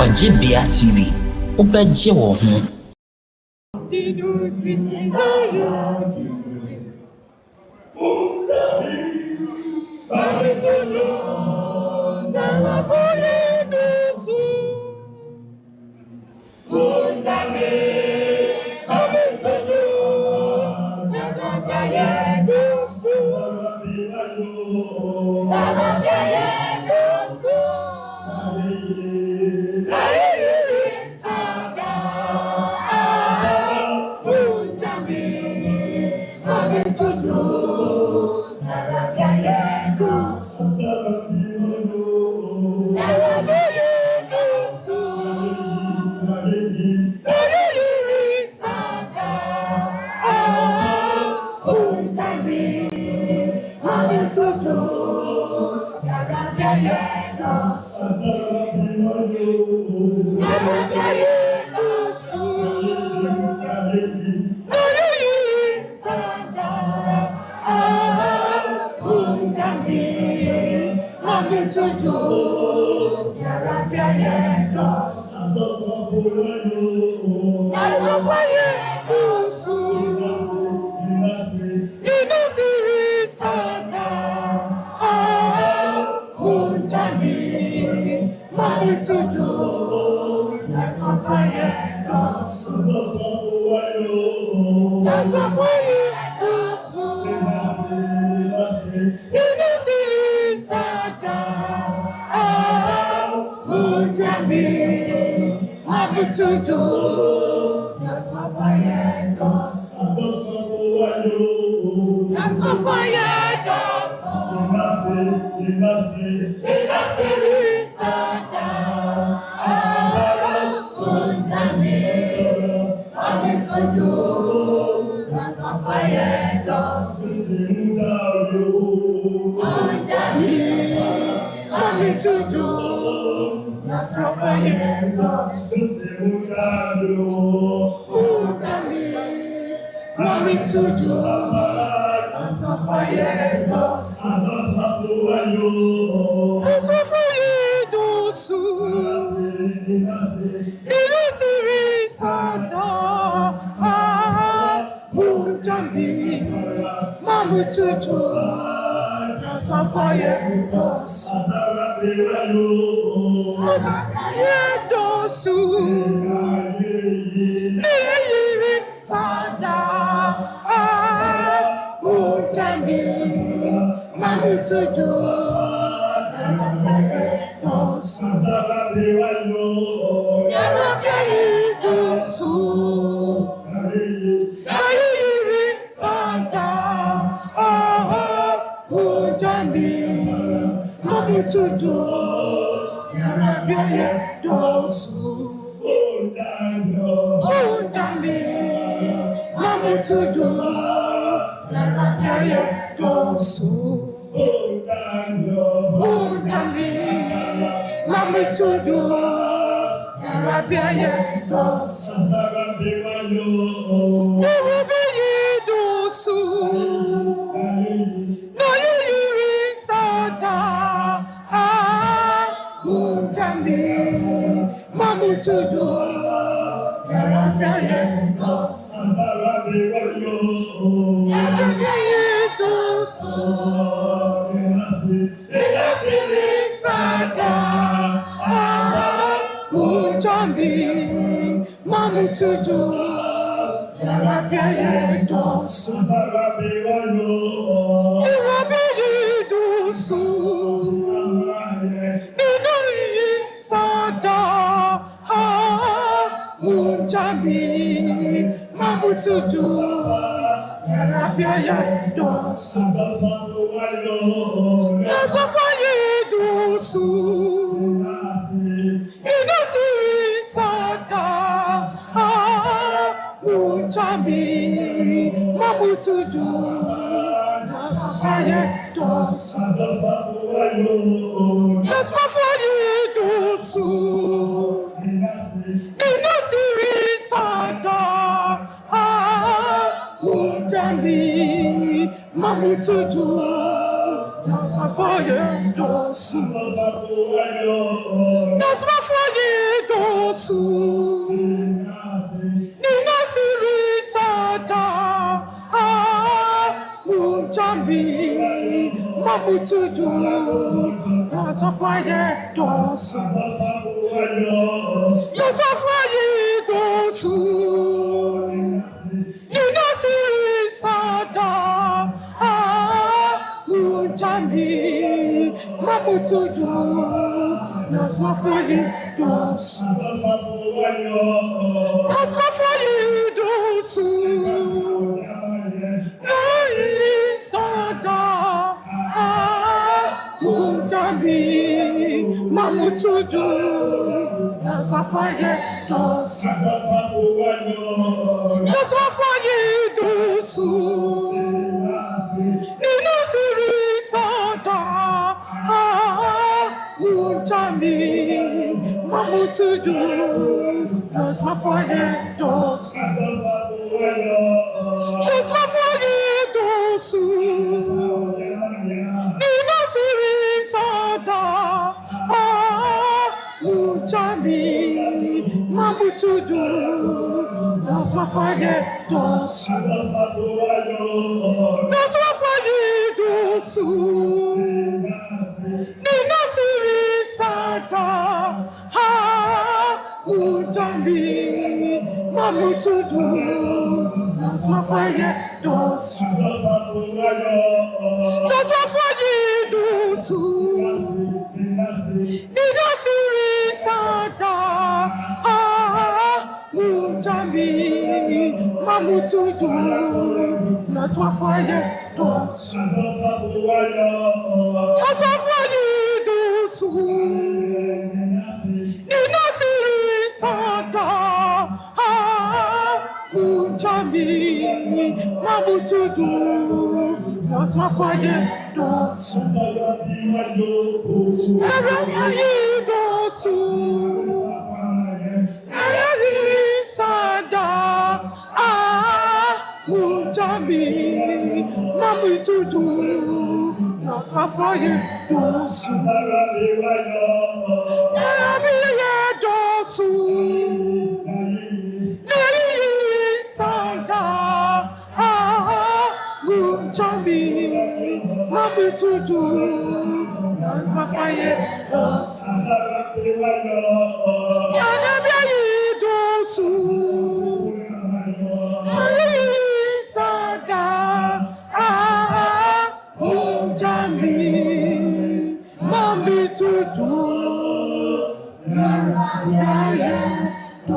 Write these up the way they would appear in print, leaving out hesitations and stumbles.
Ojibia TV. Ubeje wo ho. Somafo dosu. Somafo dosu. Nina siri sada. Jambi mabutudu. Somafo dosu. Somafo dosu. Nina siri sada. Jambi mabutudu. Somafo dosu. Somafo dosu. Sada Jambi mabutudu. Somafo dosu. Somafo dosu. Nina siri sada Jambi mabutudu. Somafo dosu. Somafo dosu. Nina siri sada Jambi mabutudu. Somafo dosu. Somafo dosu. Nina siri sada Jambi mabutudu. Somafo dosu. Somafo dosu. Nina siri sada Jambi mabutudu. Somafo dosu. Somafo dosu. Nina siri sada Jambi mabutudu. Somafo dosu. Dosu. Sada Jambi mabutudu. Somafo dosu. Dosu. Sada Jambi mabutudu.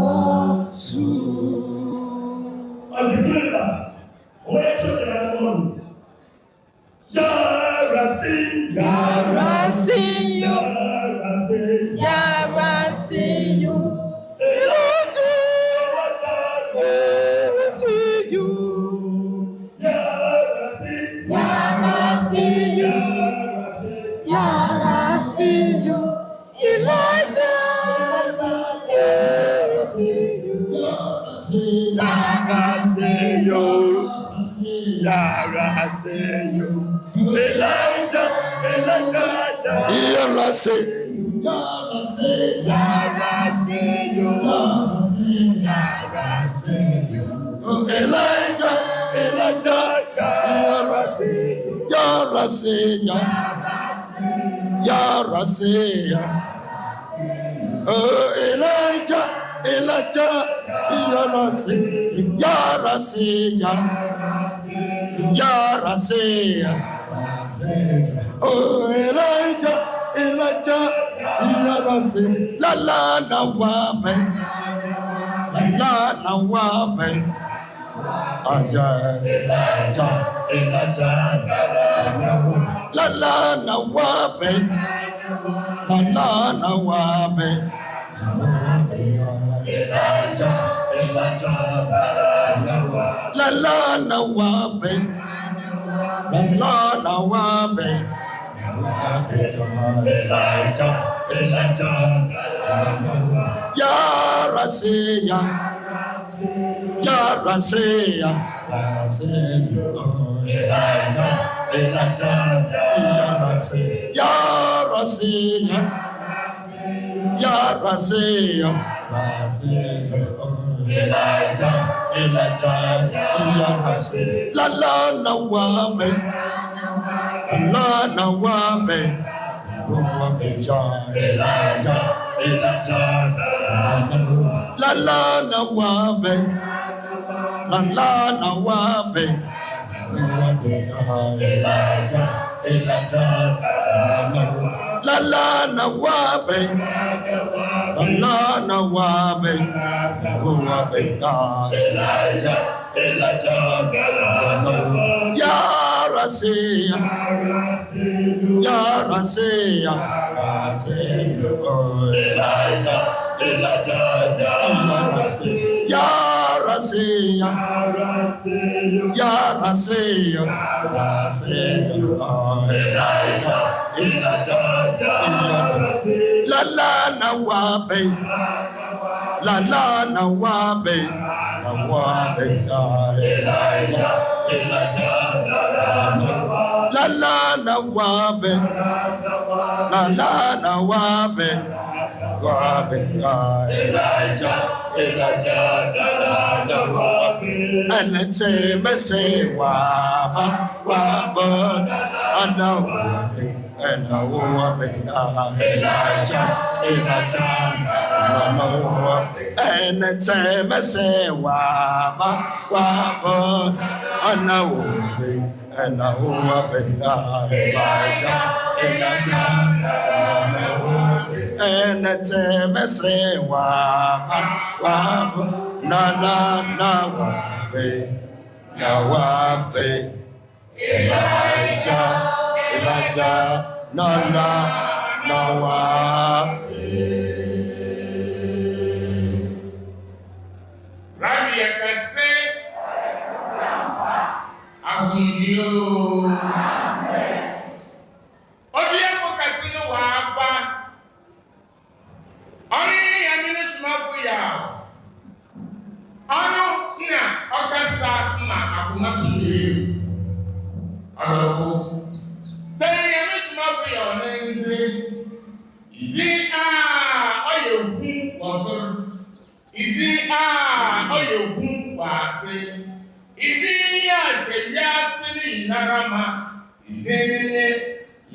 Somafo dosu. Dosu. Sada Jambi mabutudu. Dosu.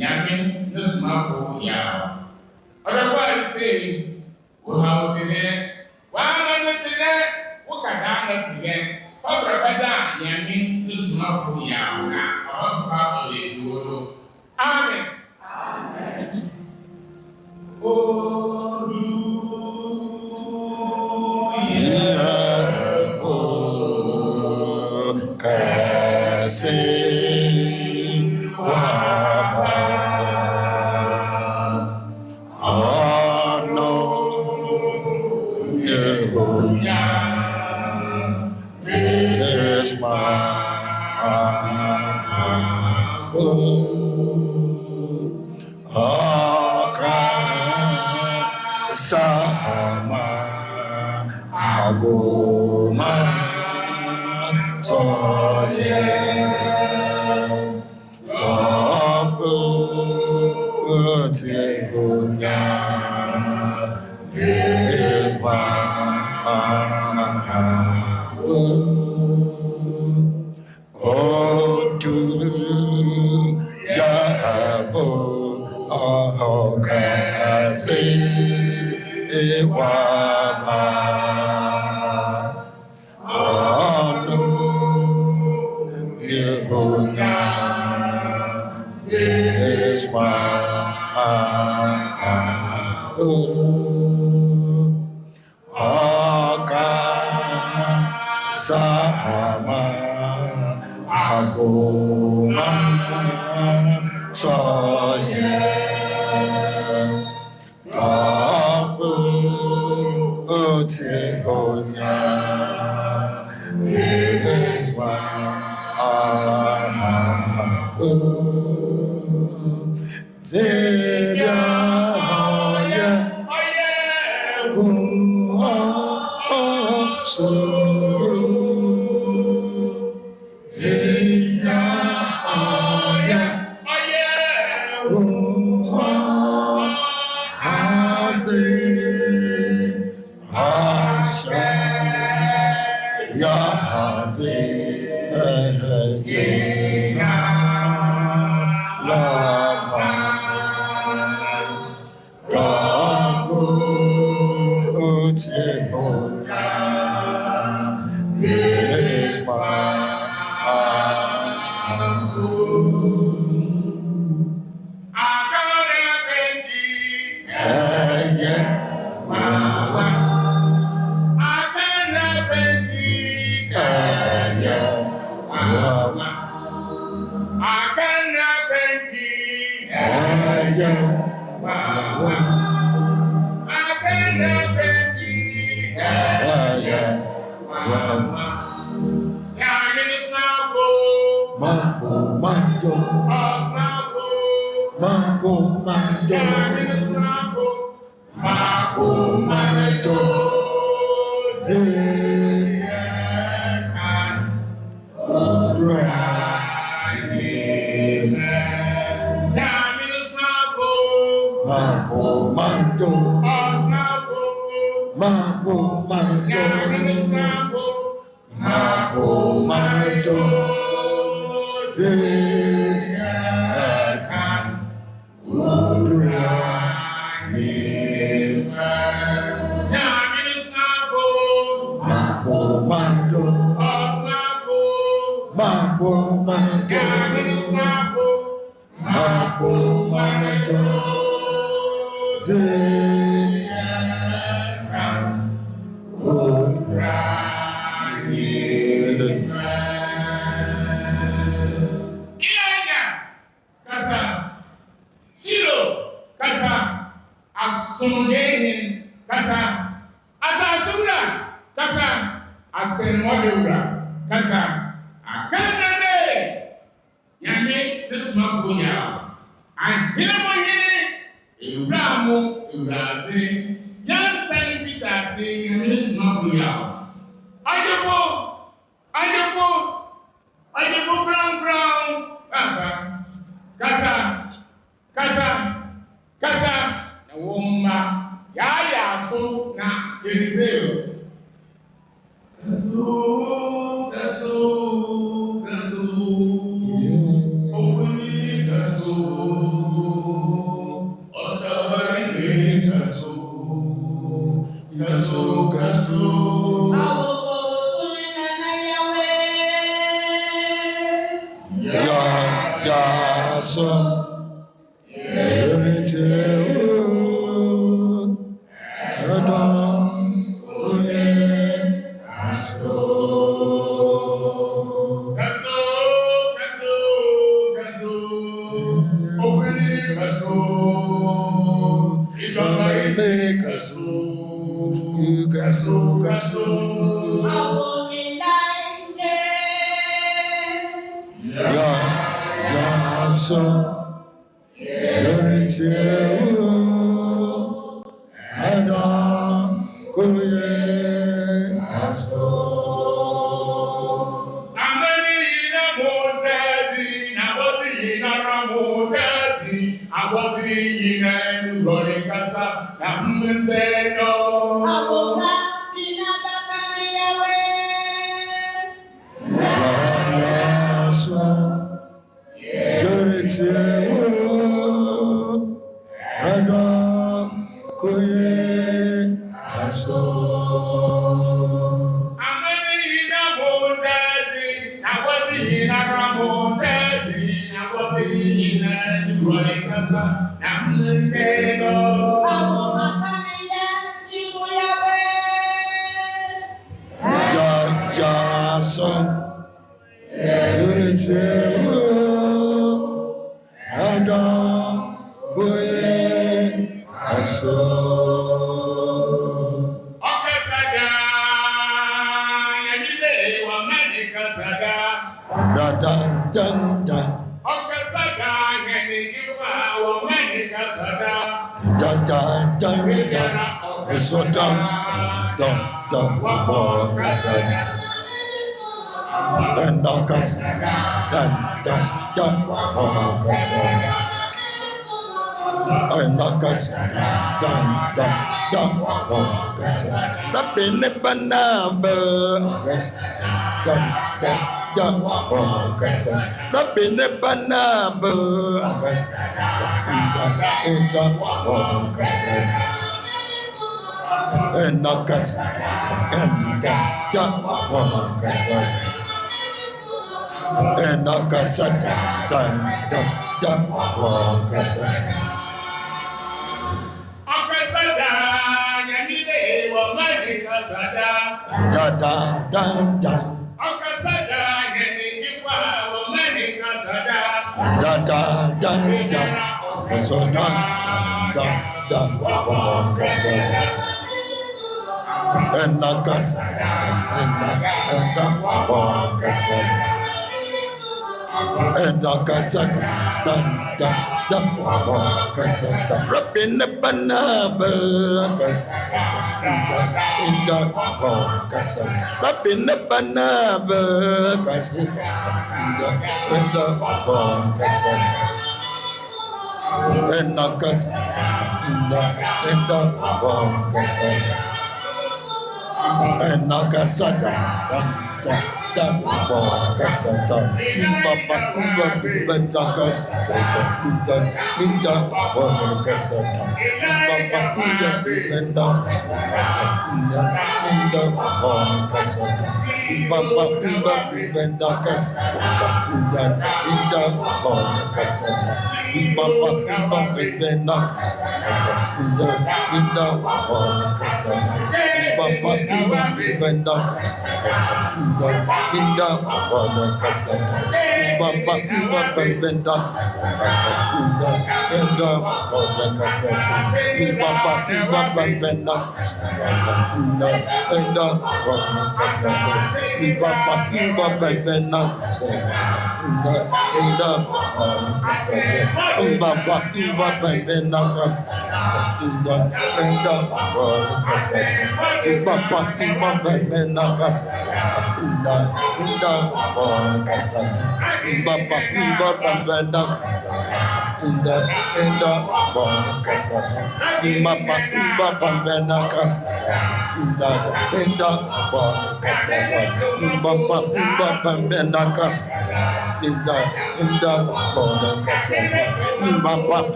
Nyame no Somafo Yawoh. Other thing, we have today. One minute today, we can have today. Father, Father, Nyame no Somafo Yawoh. Our Father, you. Amen. Amen. Oh, do Kasi Waba Ano Yehunya Minesma Akra Sama Agoma Toye Tehunya is oh do Yawoh oh kasi Waba oh no Yehunya is Sama Agoma Toye Abu Tehunya Yehunya Tehunya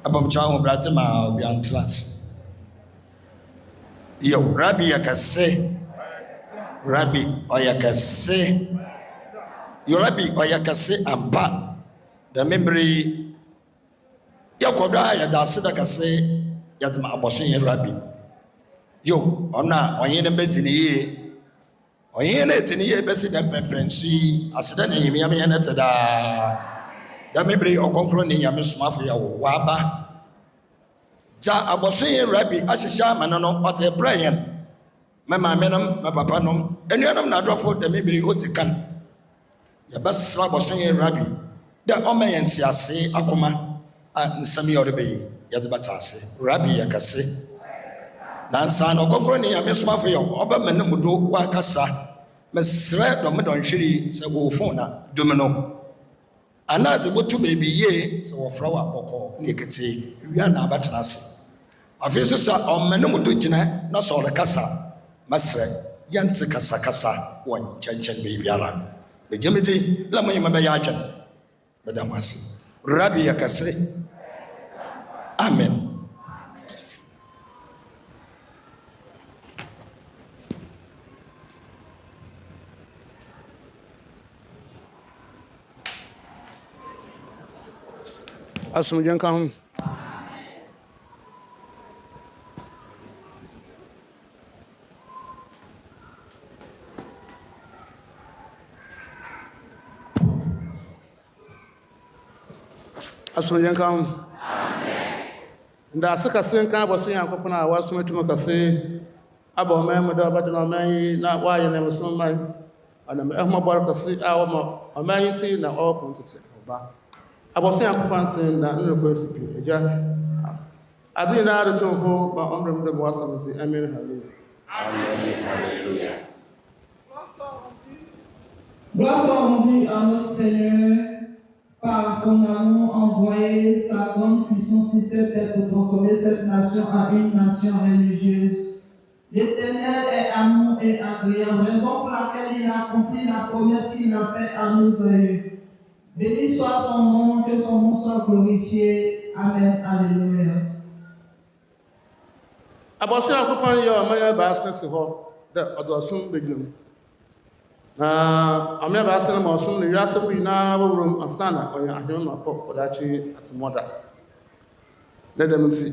Abam chawo brate ma obi antras. Yo Rabbi yakase. Rabbi oyakase. Yo Rabbi oyakase ampa. Da memory yakoda ya da sida kase yatma aboso ye Rabbi. Yo ona onye ne betini ye. Onye ne tini ye besi dem pemprensi asida ne yemi yame ne tada. Da memory Ɔkrɔnkrɔnyi Nyame Somafo Yawoh waba. Ja aboso ye Rabbi ahyehya amana no ɔte brayem. Mama menam ma papa nom enuanam na adrofo da memory otikan. Ya basra aboso ye Rabbi. Da ɔma yenti ase akoma nsam ye ɔrebe ya de batase. Rabbi yakase. Nansa no Ɔkrɔnkrɔnyi Nyame Somafo Yawoh ɔba manam do wa kasa. Mesre do me don hwiri se wo phone na dum no. Ana de botu baby ye se wo fra wa bokɔ ne kete wia na abatena ase afeso sa ɔmanum do gyina na so ɔrekasa masrɛ yɛnte kasa wɔn kyɛnkyɛn baby ara be gyemeti la mo yema be ya adwen madam ase Rabbi yakase Amen. Asumdwen ka ho. Asumdwen ka ho. Nda saka sen ka bo so yankopon a waso metuma kase aba ma mu da badana man na waye ne muso man ana me ehma bor kase a wo ma aman ti na o kontese ba. Abosin yankopon sen na nroko sipi eja adi na ado tonko ba omrem de boasam ti amen hallelujah. Amen. Hallelujah. Gloire soit rendue à notre Seigneur par son amour envoyé sa grande puissance sur cette terre pour transformer cette nation en une nation religieuse. L'Éternel est amour et agréable, raison pour laquelle il a accompli la promesse qu'il a faite à nos aïeux. Béni soit son nom, que son nom soit glorifié. Amen. Alléluia. Abosin yankopon yo amaya ba asese ho de odosum beginum. Na amya ba asene ma osum ne wiase bu ina wowrom asana oya ahwe ma ko odachi asimoda. Let them see.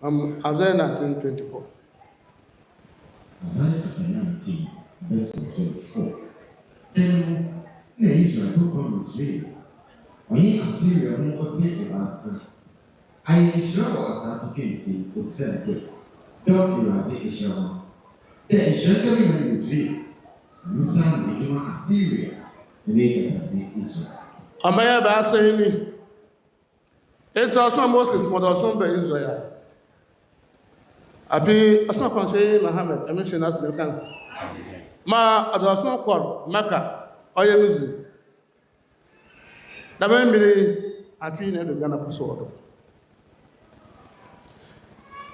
Isaiah 19:24. Isaiah chapter 19, verse 24. Then, Israel who comes Israel. When you see the motive of us, I assure us as a king, the same. Don't you say Israel? The Israel in Israel. This time they came Assyria. And they can say Israel. Amaya ba asene ni. It's also Moses modosum be Israel. Abi asan konse Muhammad emission as the time. Ma adosun kwor Mecca oyemizi. Da ben biri atwi na do Ghana poso odo.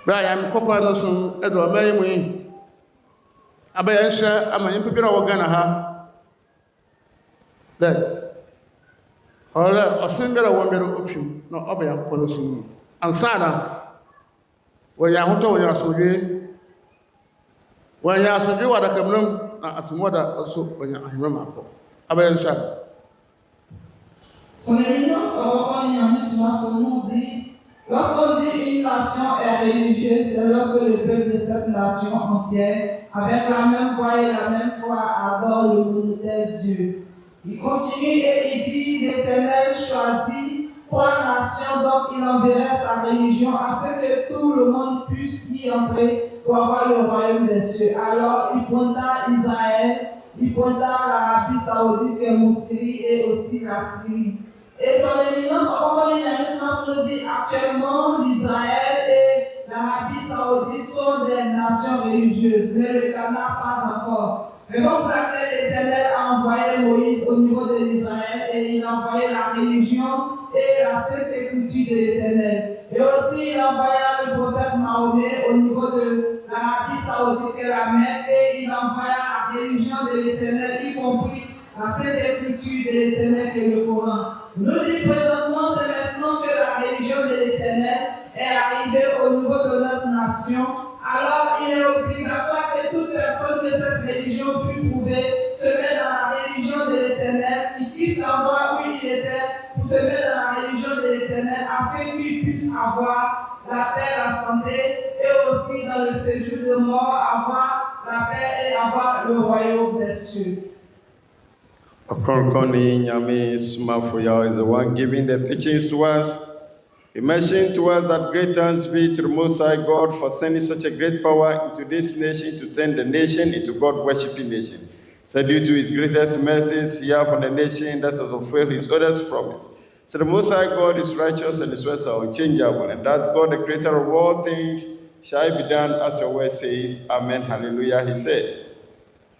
Ba ya mkopa no sun edo mayimu. Abaya hye amayin pipira wo Ghana ha. Da Ola osunbere wombere opim na obaya mkono sun. Ansana waya hoto waya asodwe wada kamnum na atimoda also waya ahirama ko abayan sha. Son éminence Ɔkrɔnkrɔnyi Somafo nous dit, lorsqu'on dit une nation est religieuse, c'est lorsque le peuple de cette nation entière, avec la même voix et la même foi, adore le monothéiste Dieu. Il continue et il dit, l'Éternel choisit 3 nations, donc il enverrait sa religion afin que tout le monde puisse y entrer pour avoir le royaume des cieux. Alors il pointa Israël, il pointa l'Arabie Saoudite que Syrie et aussi la Syrie. Et son éminence Ɔkrɔnkrɔnyi nous dit actuellement l'Israël et l'Arabie Saoudite sont des nations religieuses, mais le Ghana pas encore. Raison pour laquelle l'Éternel a envoyé Moïse au niveau de l'Israël et il a envoyé la religion et la sainte écriture de l'Éternel. Et aussi il envoya le prophète Mahomet au niveau de l'Arabie Saoudite et la Mecque et il envoya la religion de l'Éternel, y compris la sainte écriture de l'Éternel qui est le Coran. Nous dit présentement, c'est maintenant que la religion de l'Éternel est arrivée au niveau de notre nation. Alors il est obligatoire que toute personne de cette religion puisse trouver se mettre dans la religion de l'Éternel, qui quitte l'endroit où il était pour se mettre dans la religion de l'Éternel afin qu'il puisse avoir la paix, la santé et aussi dans le séjour de mort avoir la paix et avoir le royaume des cieux. Ɔkrɔnkrɔnyi Nyame Somafo is the one giving the teachings to us. He mentioned to us that great thanks be to the Most High God for sending such a great power into this nation to turn the nation into God-worshipping nation. So due to his greatest mercies, he has on the nation that has fulfilled his orders promise. So the Most High God is righteous and his words are unchangeable, and that God, the creator of all things, shall be done as your word says. Amen. Hallelujah. He said.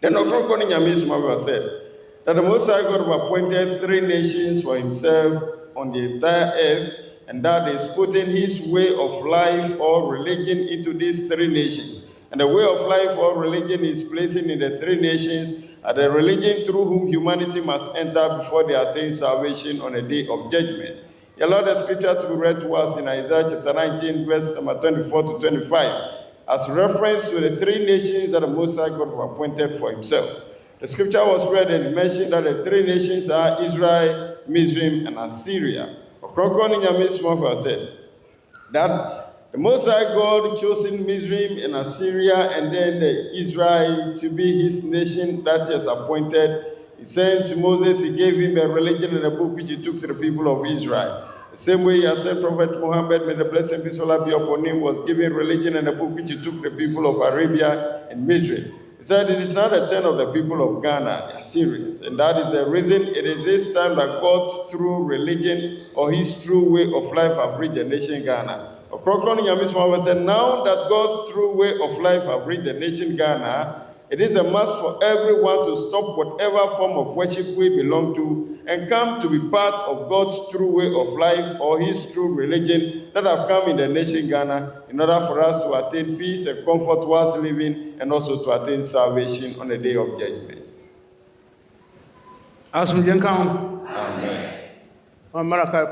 Then Ɔkrɔnkrɔnyi Nyame Somafo said that the Most High God appointed 3 nations for himself on the entire earth, and that is putting his way of life or religion into these 3 nations. And the way of life or religion is placing in the 3 nations are the religion through whom humanity must enter before they attain salvation on the day of judgment. You allow the scripture to be read to us in Isaiah chapter 19, verse number 24 to 25, as reference to the three nations that the Most High God appointed for himself. The scripture was read and mentioned that the three nations are Israel, Mizraim, and Assyria. Ɔkrɔnkrɔnyi Nyame Somafo said that the Most High God chosen Mizraim and Assyria and then Israel to be his nation that he has appointed. He sent to Moses, he gave him a religion and a book which he took to the people of Israel. The same way he has sent Prophet Muhammad, may the blessing and peace of Allah be upon him, was given religion and a book which he took to the people of Arabia and Mizraim. He said it is not a turn of the people of Ghana, the Assyrians, and that is the reason it is this time that God's true religion or his true way of life have reached the nation Ghana. Ɔkrɔnkrɔnyi Nyame Somafo said, now that God's true way of life have reached the nation Ghana, it is a must for everyone to stop whatever form of worship we belong to and come to be part of God's true way of life or his true religion that have come in the nation Ghana in order for us to attain peace and comfort whilst living and also to attain salvation on the day of judgment. Amen. Malachi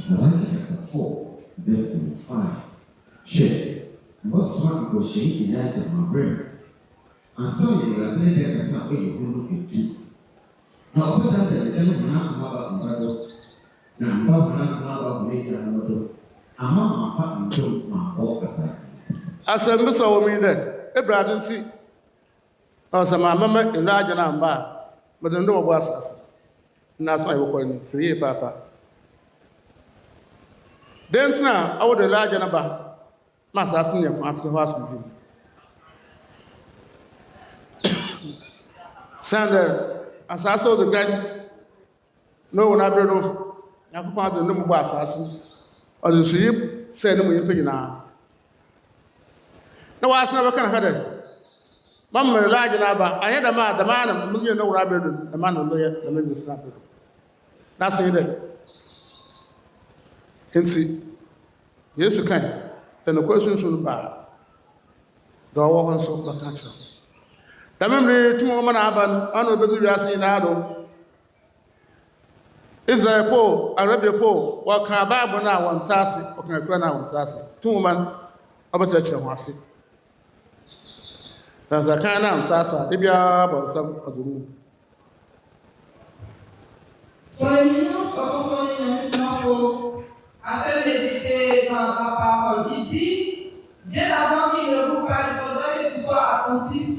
chapter 4, verse 5. Share. What's what was she in that of my brain? And some of you are saying that something you will look into. Now, put up the gentleman about Mother. Now, about nature and Mother. I'm not my fucking my whole assassin. As a miss of me there, a brother didn't see. Or some mamma in large number, but the no was assassin. And that's why I will call 3 papa. Then now, I would a large number. Master asking you from after the house with him. Sander, as I saw the guy, no one ever know. I could pass the number of assassins, or the sheep said no in Pigina. No, I never can have it. Mamma, large number, I had a man, the man of a million no rabbit, the man of the middle snapper. That's it. And see, yes, you can. Then the question should be the war so much. The memory 2 women happen, honorable Yasinado. Israel Po, Arabia Po, what can a Bible now on Sassy, or can a grana on Sassy? 2 women of a church and Wasi. There's a kind of Sassa, Libya, but some of the moon. Son éminence Ɔkrɔnkrɔnyi Nyame Somafo a fait méditer dans la parole. Il dit, bien avant qu'il ne vous parle, il faudrait que tu sois attentif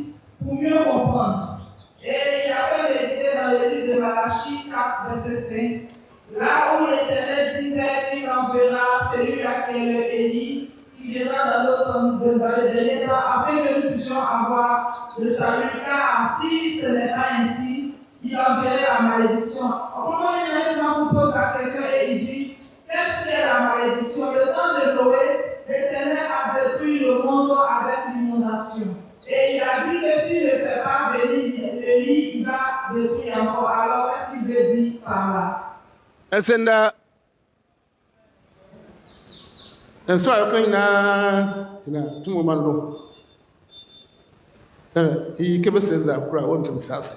pour mieux comprendre. Et il a fait méditer dans le livre de Malachie 4, verset 5, là où l'Éternel disait qu'il enverra celui-là qui est le Élie, qui viendra dans le dernier temps, afin que nous puissions avoir le salut. Car si ce n'est pas ainsi, il enverrait la malédiction. Ɔkrɔnkrɔnyi Nyame Somafo pose la question et il dit, qu'est-ce que la malédiction? Le temps de Noé, l'Éternel a détruit le monde avec l'inondation. Et il a dit que s'il ne fait pas venir le lit, il va détruire encore. Alors, qu'est-ce qu'il veut dire par là? And so I can 2 women room. He came says that I want to fast.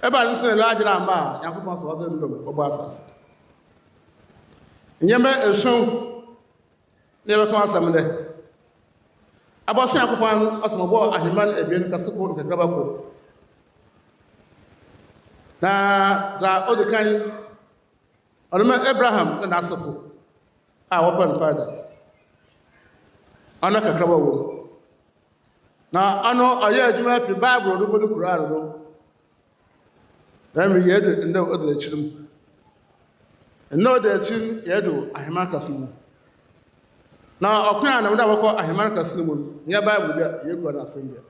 About a large number, young people saw them about us. Nyame show never come some day. About some upon us, my boy, a human, a bien Casco, the Gabaco. Now, the other kind, I remember Abraham and Asapo. I open paradise. I'm not a Cababo. Now, I know a year you might be Bible, nobody could. Then we had it in the other children. And no, the children, Yadu, a Himakas. Now, a crown, I would never call a Himakas Lumun, nearby with you go and sing there.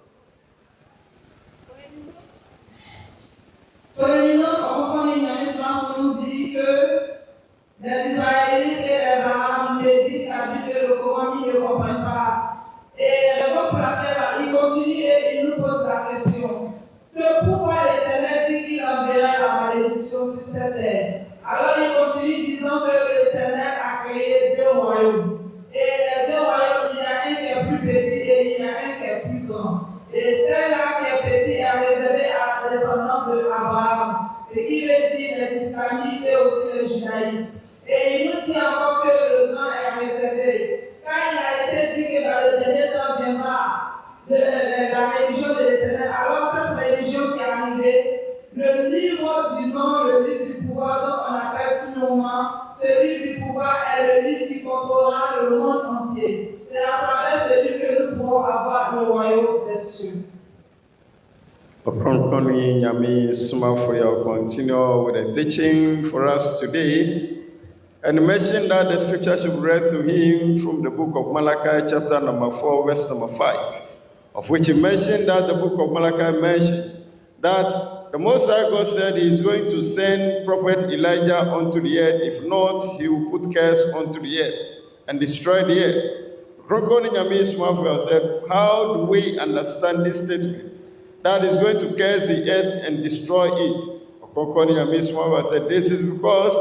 Son éminence Ɔkrɔnkrɔnyi Nyame Somafo nous dit que les Israélites et les Arabes méditent la Bible et le Coran, ils ne comprennent pas. Et raison pour laquelle il continue et il nous pose la question que pourquoi l'Éternel dit qu'il enverrait la malédiction sur cette terre. Alors il continue disant que l'Éternel a créé 2 royaumes. Et les 2 royaumes, il y a un qui est plus petit et il y a un qui est plus grand. Et celle-là qui est petit est réservée à la descendance de judaïsme. Et il nous dit encore que le temps est réservé. Car il a été dit que dans le dernier temps viendra la religion de l'Éternel. Alors cette religion qui est arrivée, le livre du nom, le livre du pouvoir, dont on appelle tout le moment, ce livre du pouvoir est le livre qui contrôlera le monde entier. C'est à travers ce livre que nous pourrons avoir le royaume des cieux. Ɔkrɔnkrɔnyi Nyame Somafo will continue with the teaching for us today. And mentioned that the scripture should be read to him from the book of Malachi, chapter number 4, verse number 5, of which he mentioned that the book of Malachi mentioned that the Most High God said he is going to send Prophet Elijah onto the earth. If not, he will put curse onto the earth and destroy the earth. Ɔkrɔnkrɔnyi Nyame Somafo said, how do we understand this statement? That is going to curse the earth and destroy it. Ɔkrɔnkrɔnyi Nyame Somafo said, this is because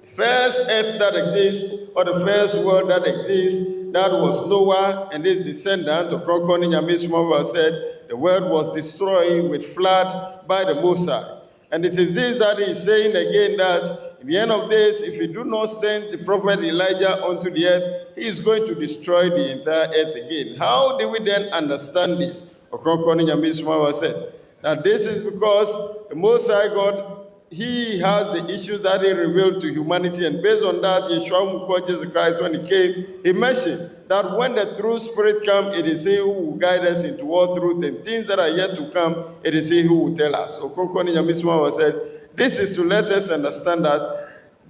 the first earth that exists, or the first world that exists, that was Noah and his descendant. Ɔkrɔnkrɔnyi Nyame Somafo said, the world was destroyed with flood by the Most High. And it is this that he is saying again, that in the end of days, if he do not send the prophet Elijah onto the earth, he is going to destroy the entire earth again. How do we then understand this? Ɔkrɔnkrɔnyi Nyame Somafo said that this is because the Most High God, he has the issues that he revealed to humanity, and based on that, Yeshua Jesus Christ, when he came, he mentioned that when the true spirit comes, it is he who will guide us into all truth, and things that are yet to come, it is he who will tell us. Ɔkrɔnkrɔnyi Nyame Somafo said, this is to let us understand that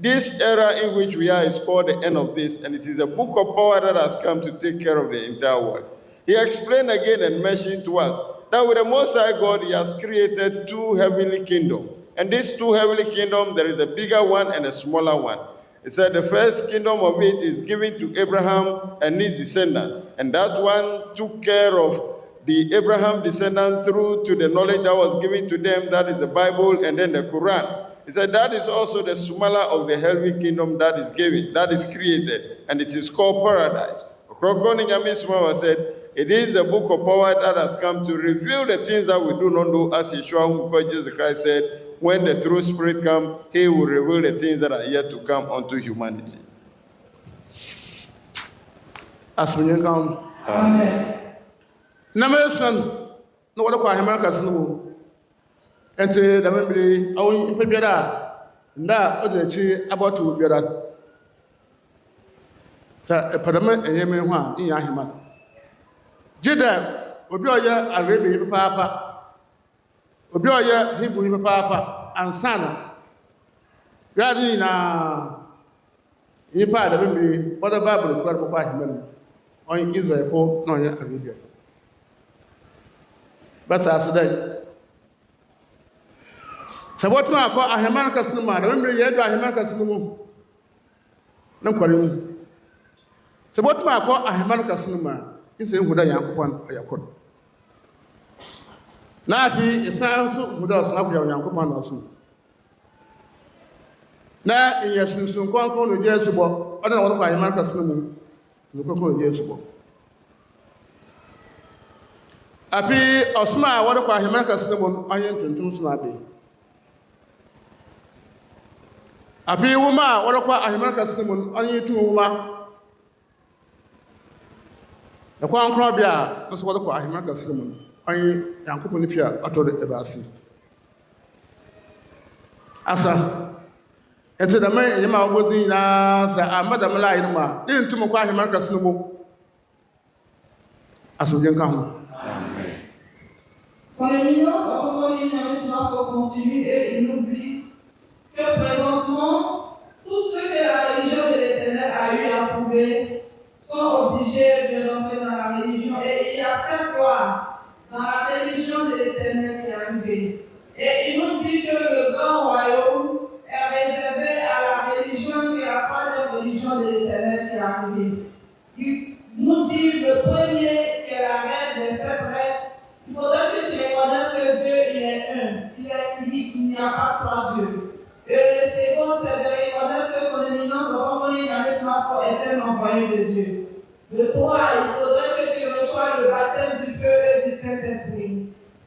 this era in which we are is called the end of this, and it is a book of power that has come to take care of the entire world. He explained again and mentioned to us that with the Most High God, he has created two heavenly kingdoms. And these two heavenly kingdoms, there is a bigger one and a smaller one. He said the first kingdom of it is given to Abraham and his descendant. And that one took care of the Abraham descendant through to the knowledge that was given to them, that is the Bible and then the Quran. He said that is also the smaller of the heavenly kingdom that is given, that is created, and it is called paradise. Ɔkrɔnkrɔnyi Nyame Somafo said, it is a book of power that has come to reveal the things that we do not know, as Yeshua Jesus Christ said, when the true spirit comes, he will reveal the things that are yet to come unto humanity. Amen. Nameson, no one call him Marcus. And say the memory, oh, in Pebera, now, other tree about to get us. A parliament and Yemen one in Yahiman. Jida, Obioya, Arabian Papa. Obioya, Hebrew Papa, and Sana. Radina, in part of memory, what the Bible required by him on Israel, no, Arabia. But as today, so what my call a Hamanka cinema, remember yet by Hamanka cinema. No calling. So what my call a Hamanka cinema is in Huda Yankupon or Yakon. Napi is sounds who does not be on Yankupon also. Now, in your soon con the Jesubo, I don't know what I Hamanka cinema. The Coco Jesubo. Api Osma, what I Hamanka cinema, I am to Snappy. Api Wuma, what I Hamanka cinema, I am to Wuma. The Quan Crabia, that's what I Hamanka cinema. I am Yankupunipia, I told the Ebasi. Asa, and to the man, Yama Woodin, as a Madame Lainuma, into Mokwa Hamanka cinema. As we can come. Son éminence Ɔkrɔnkrɔnyi Nyame Somafo continue et il nous dit que présentement, tous ceux que la religion de l'Éternel a eu à prouver sont obligés de rentrer dans la religion. Et il y a 7 lois dans la religion de l'Éternel qui est arrivée. Et il nous dit que le grand royaume est réservé à la religion qui est la 3e religion de l'Éternel qui est arrivée. Il nous dit le premier qui est la reine des 7 reines. Il faudrait que tu reconnaisses que Dieu, il est un, il est unique, il n'y a pas 3 dieux. Et le second, c'est de reconnaître que son éminence Ɔkrɔnkrɔnyi Nyame Somafo est un envoyé de Dieu. Le 3, il faudrait que tu reçoives le baptême du feu et du Saint-Esprit.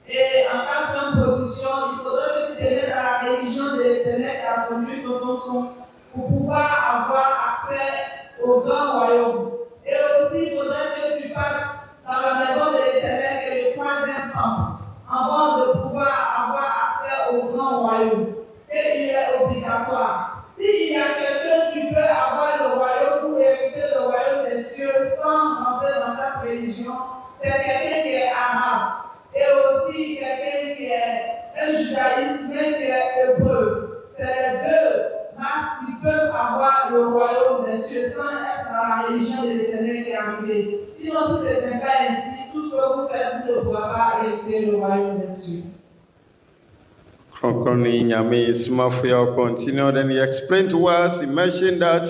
Et en 4e position, il faudrait que tu te mettes à la religion de l'Éternel car celui dont ton son pour pouvoir avoir accès au grand royaume. Et aussi, il faudrait que tu partes dans la maison de l'Éternel, qui est le 3e temple, avant de pouvoir avoir accès au grand royaume. Et il est obligatoire. S'il y a quelqu'un qui peut avoir le royaume ou hériter le royaume des cieux sans rentrer dans sa religion, c'est quelqu'un qui est arabe. Et aussi quelqu'un qui est un judaïsme qui est hébreu. C'est les deux races qui peuvent avoir le royaume des cieux sans être dans la religion de l'Éternel qui est arrivée. Sinon, si ce n'est pas ainsi, tout ce que vous faites, vous ne pourrez pas hériter le royaume des cieux. Ɔkrɔnkrɔnyi Nyame Somafo Yawoh continued, and he explained to us, he mentioned that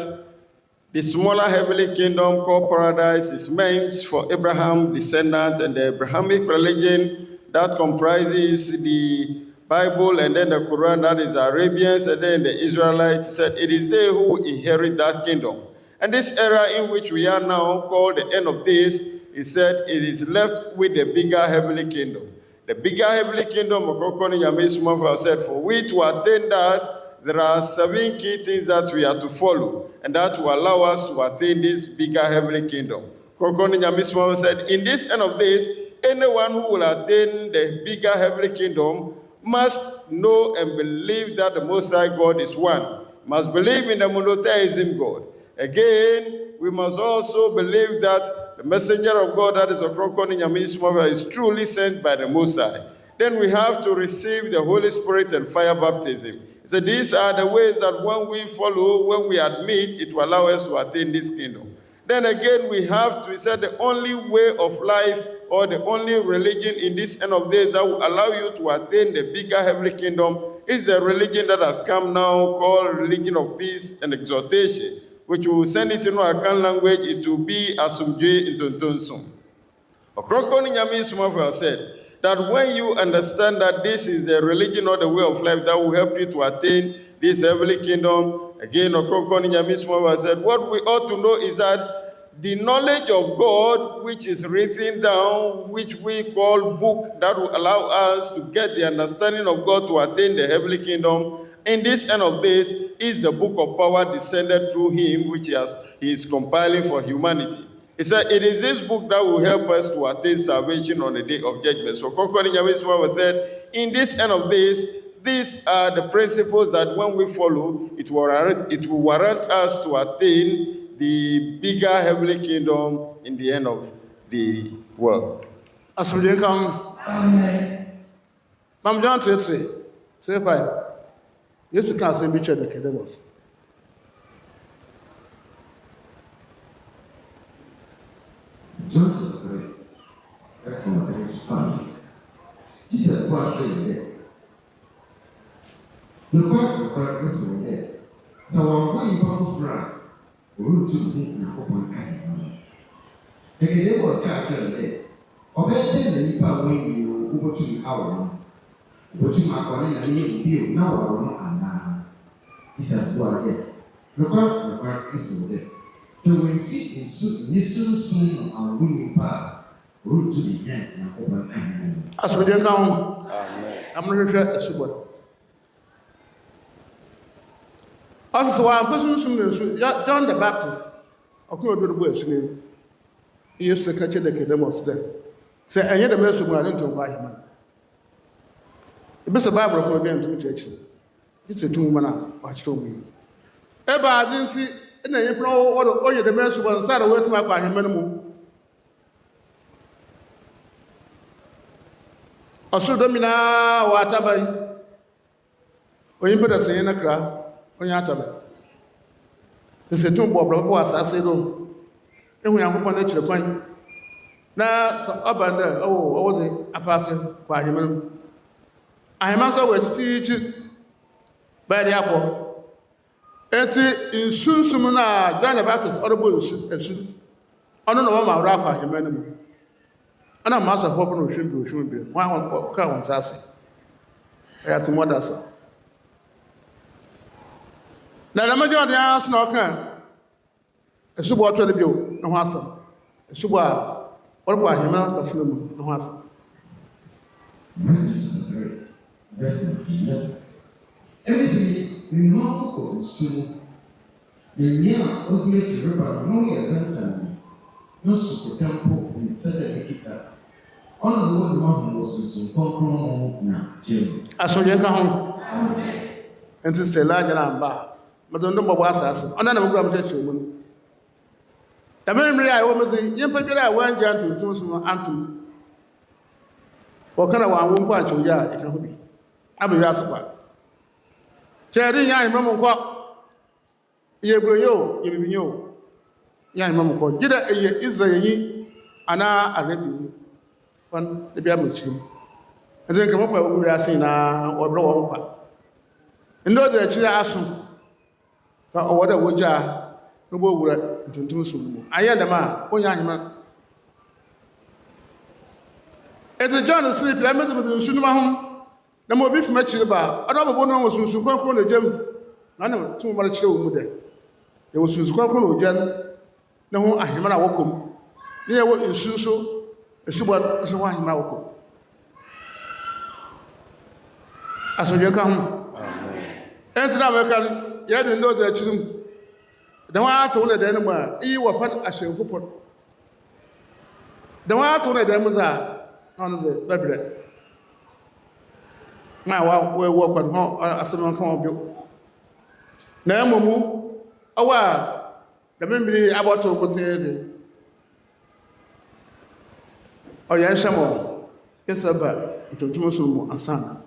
the smaller heavenly kingdom called paradise is meant for Abraham's descendants, and the Abrahamic religion that comprises the Bible and then the Quran, that is the Arabians, and then the Israelites, said it is they who inherit that kingdom. And this era in which we are now, called the end of days, he said it is left with the bigger heavenly kingdom. The bigger heavenly kingdom of Ɔkrɔnkrɔnyi Nyame Somafo said, for we to attain that, there are 7 key things that we are to follow, and that will allow us to attain this bigger heavenly kingdom. Ɔkrɔnkrɔnyi Nyame Somafo said, in this end of days, anyone who will attain the bigger heavenly kingdom must know and believe that the Most High God is one. Must believe in the monotheism God. Again, we must also believe that the messenger of God, that is Ɔkrɔnkrɔnyi Nyame Somafo, is truly sent by the Most High. Then we have to receive the Holy Spirit and fire baptism. So these are the ways that when we follow, when we admit, it will allow us to attain this kingdom. Then again, we have to say the only way of life or the only religion in this end of days that will allow you to attain the bigger heavenly kingdom is the religion that has come now called religion of peace and exhortation, which we will send it in our Akan language, it will be Asumdwe into Ntonsum. Ɔkrɔnkrɔnyi Nyame Somafo said that when you understand that this is the religion or the way of life that will help you to attain this heavenly kingdom, again, Ɔkrɔnkrɔnyi Nyame Somafo said, what we ought to know is that the knowledge of God, which is written down, which we call book, that will allow us to get the understanding of God to attain the heavenly kingdom, in this end of days, is the book of power descended through him, which he is compiling for humanity. He said, it is this book that will help us to attain salvation on the day of judgment. So, Ɔkrɔnkrɔnyi Nyame Somafo said, in this end of days, these are the principles that when we follow, it will warrant us to attain the bigger heavenly kingdom in the end of the world. Amen. Mam John 3:3, 3:5. Yes, you can say which of the kingdoms. John 3, verse 5. Jesus was saying that the God is saying that. So I'm going to Frank. Root to the open eye. The day was captured there. Obeying the Nipa when you go to the hour. What you are calling a year, now I will not. This has gone again. The God is there. So when feet is soon and we part, root to the end and open eye. As we come, I'm not sure as well. Also, I'm person John the Baptist. I couldn't do the words name. He used to catch the kingdoms there. Say, I hear the message of my to buy him. The best Bible for them to church. It's a 2 woman watch to me. Ever I didn't see in the April or the message was side away to my buy him anymore. I should domina what I when you put us in a crowd. Onyatabe. The Setum Bob was assassinated. And we are upon nature point. Now, so up and there, oh, what was it? A person by him. I am also with teach by the apple. And see, in soon, Sumuna, John the Baptist, audible and soon. I don't know what my rapper him anymore. And I'm master of open shouldn't be. One count sassy. I had some more so. Now, the majority of no can. A super tribute, no hassle. A super, what about him? No hassle. Verse 11. Everything we know soon Nenya osmeti riba no ye sentence. No su tempo ni sede kita. Ono no no ho susu konkron na jim. Asoje ka ho. Amen. Enti se la jana mba. Madondo mbo asase. Ona na mugura mche mu. Da me mmiri a wo mezi yempa bira a wanja ntuntun so no antum. Wo kana wa anwo mpo achoja e ka ho bi. Abe ya sokwa. Cheri nya imam nko. Ye broyo, ye bibinyo. Nya imam nko. Gida eye Israel yi ana arabi. Wan de bia machim. Eze nka mpa wo ria sin na wo bro wo mpa. Ndo de chiri aso. Fa owo da woja no bo wura ntuntum so mu. Aye dem a onya ahema. Eze John sleep la mezu mezu sunu ma hom. Na mo bi fuma chiri ba. Odo bobo no wo sunsun kwankwo na jam. Na na tum mara chiri wo mu de. Ye wo sunsun kwankwo na ojan. Na ho ahema na wokom. Ne ye wo nsunso esubon so wa ahema wokom. Asoje ka ho. Ensina mekan ye de ndo de chirim da wa to ne de ne ma yi wa fan ashe kupon da wa to ne de mu za on ze bebre ma wa we wo kon ho asema fon bi na momu awa da membiri aboto ko tete o ya shamo yesaba tuntum so mu ansana.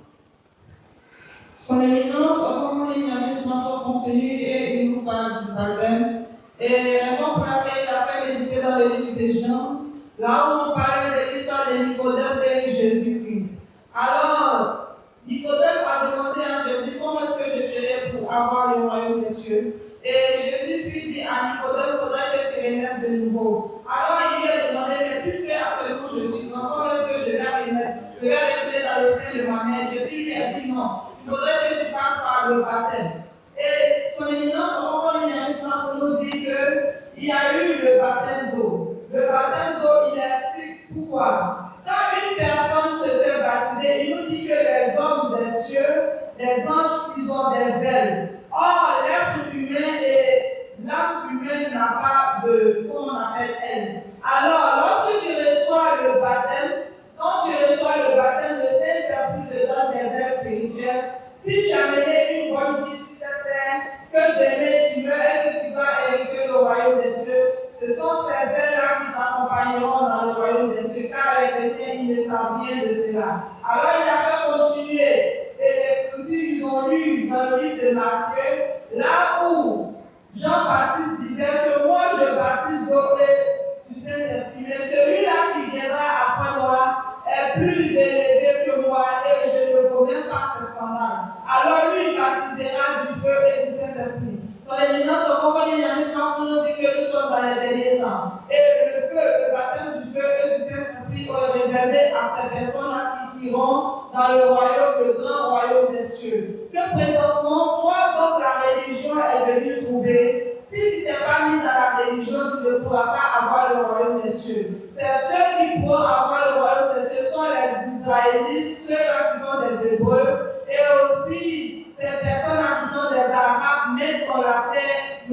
Son éminence, Ɔkrɔnkrɔnyi Nyame Somafo continue et il nous parle du baptême. Et raison pour laquelle il a fait méditer dans le livre des Jean, là où on parlait de l'histoire de Nicodème et Jésus-Christ. Alors, Nicodème a demandé à Jésus comment est-ce que je ferai pour avoir le royaume des cieux. Et Jésus lui dit à Nicodème, il faudrait que tu renaisses de nouveau. Alors il lui a demandé, mais puisque actuellement je suis grand, comment est-ce que je vais renaître? Je vais rentrer dans le sein de ma mère. Jésus lui a dit non. Il faudrait que tu passes par le baptême. Et son éminence, Ɔkrɔnkrɔnyi Nyame Somafo nous dit qu'il y a eu le baptême d'eau. Le baptême d'eau, il explique pourquoi. Quand une personne se fait baptiser, il nous dit que les hommes des cieux, les anges, ils ont des ailes. Or, l'être humain et l'âme humaine n'a pas de, comment on appelle elle. Alors, lorsque tu reçois le baptême, quand tu reçois le baptême, le Saint-Esprit te donne des ailes spirituelles. Si tu as mené une bonne vie sur cette terre, que demain tu meurs et que tu dois hériter le royaume des cieux, ce sont ces ailes-là qui t'accompagneront dans le royaume des cieux, car les chrétiens, ils ne savent rien de cela. Alors il a fait continuer, et les petits, ils ont lu dans le livre de Matthieu, là où Jean-Baptiste disait que moi je baptise d'eau et du Saint-Esprit, mais celui-là qui viendra après moi est plus élevé que moi et je ne vaux même pas ses sandales. Alors lui, il baptisera du feu et du Saint-Esprit. Son éminence, Ɔkrɔnkrɔnyi Nyame Somafo nous dit que nous sommes dans les derniers temps. Et le feu, le baptême du feu et du Saint-Esprit est réservé à ces personnes-là qui iront dans le royaume, le grand royaume des cieux. Que présentement, toi, donc la religion est venue trouver. Si tu n'es pas mis dans la religion, tu ne pourras pas avoir le royaume des cieux. C'est ceux qui pourront avoir le royaume des cieux sont les Israélites, ceux-là qui sont des Hébreux, et aussi ces personnes-là qui sont des Arabes, mais qu'on l'appelle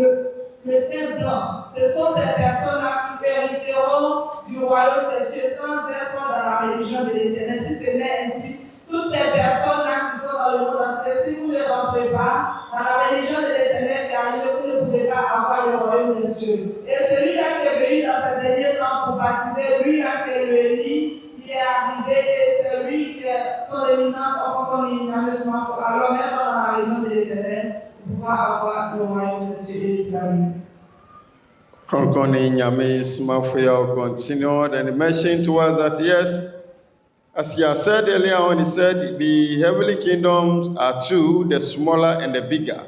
le teint blanc. Ce sont ces personnes-là qui hériteront du royaume des cieux sans être dans la religion de l'Éternel. Si ce n'est ainsi, toutes ces personnes-là qui sont dans le monde entier, si vous ne rentrez pas dans la religion de l'Éternel, car vous ne pouvez pas avoir le royaume des cieux. Et celui-là qui est venu dans ces derniers temps pour baptiser, lui-là qui est le Élie, il est arrivé et c'est lui qui est son éminence Ɔkrɔnkrɔnyi Nyame Somafo. Alors maintenant dans la religion de l'Éternel, pour pouvoir avoir le royaume des cieux et du salut. Ɔkrɔnkrɔnyi Nyame Somafo will continue and mention to us that yes, as he has said earlier on, he said the heavenly kingdoms are two, the smaller and the bigger.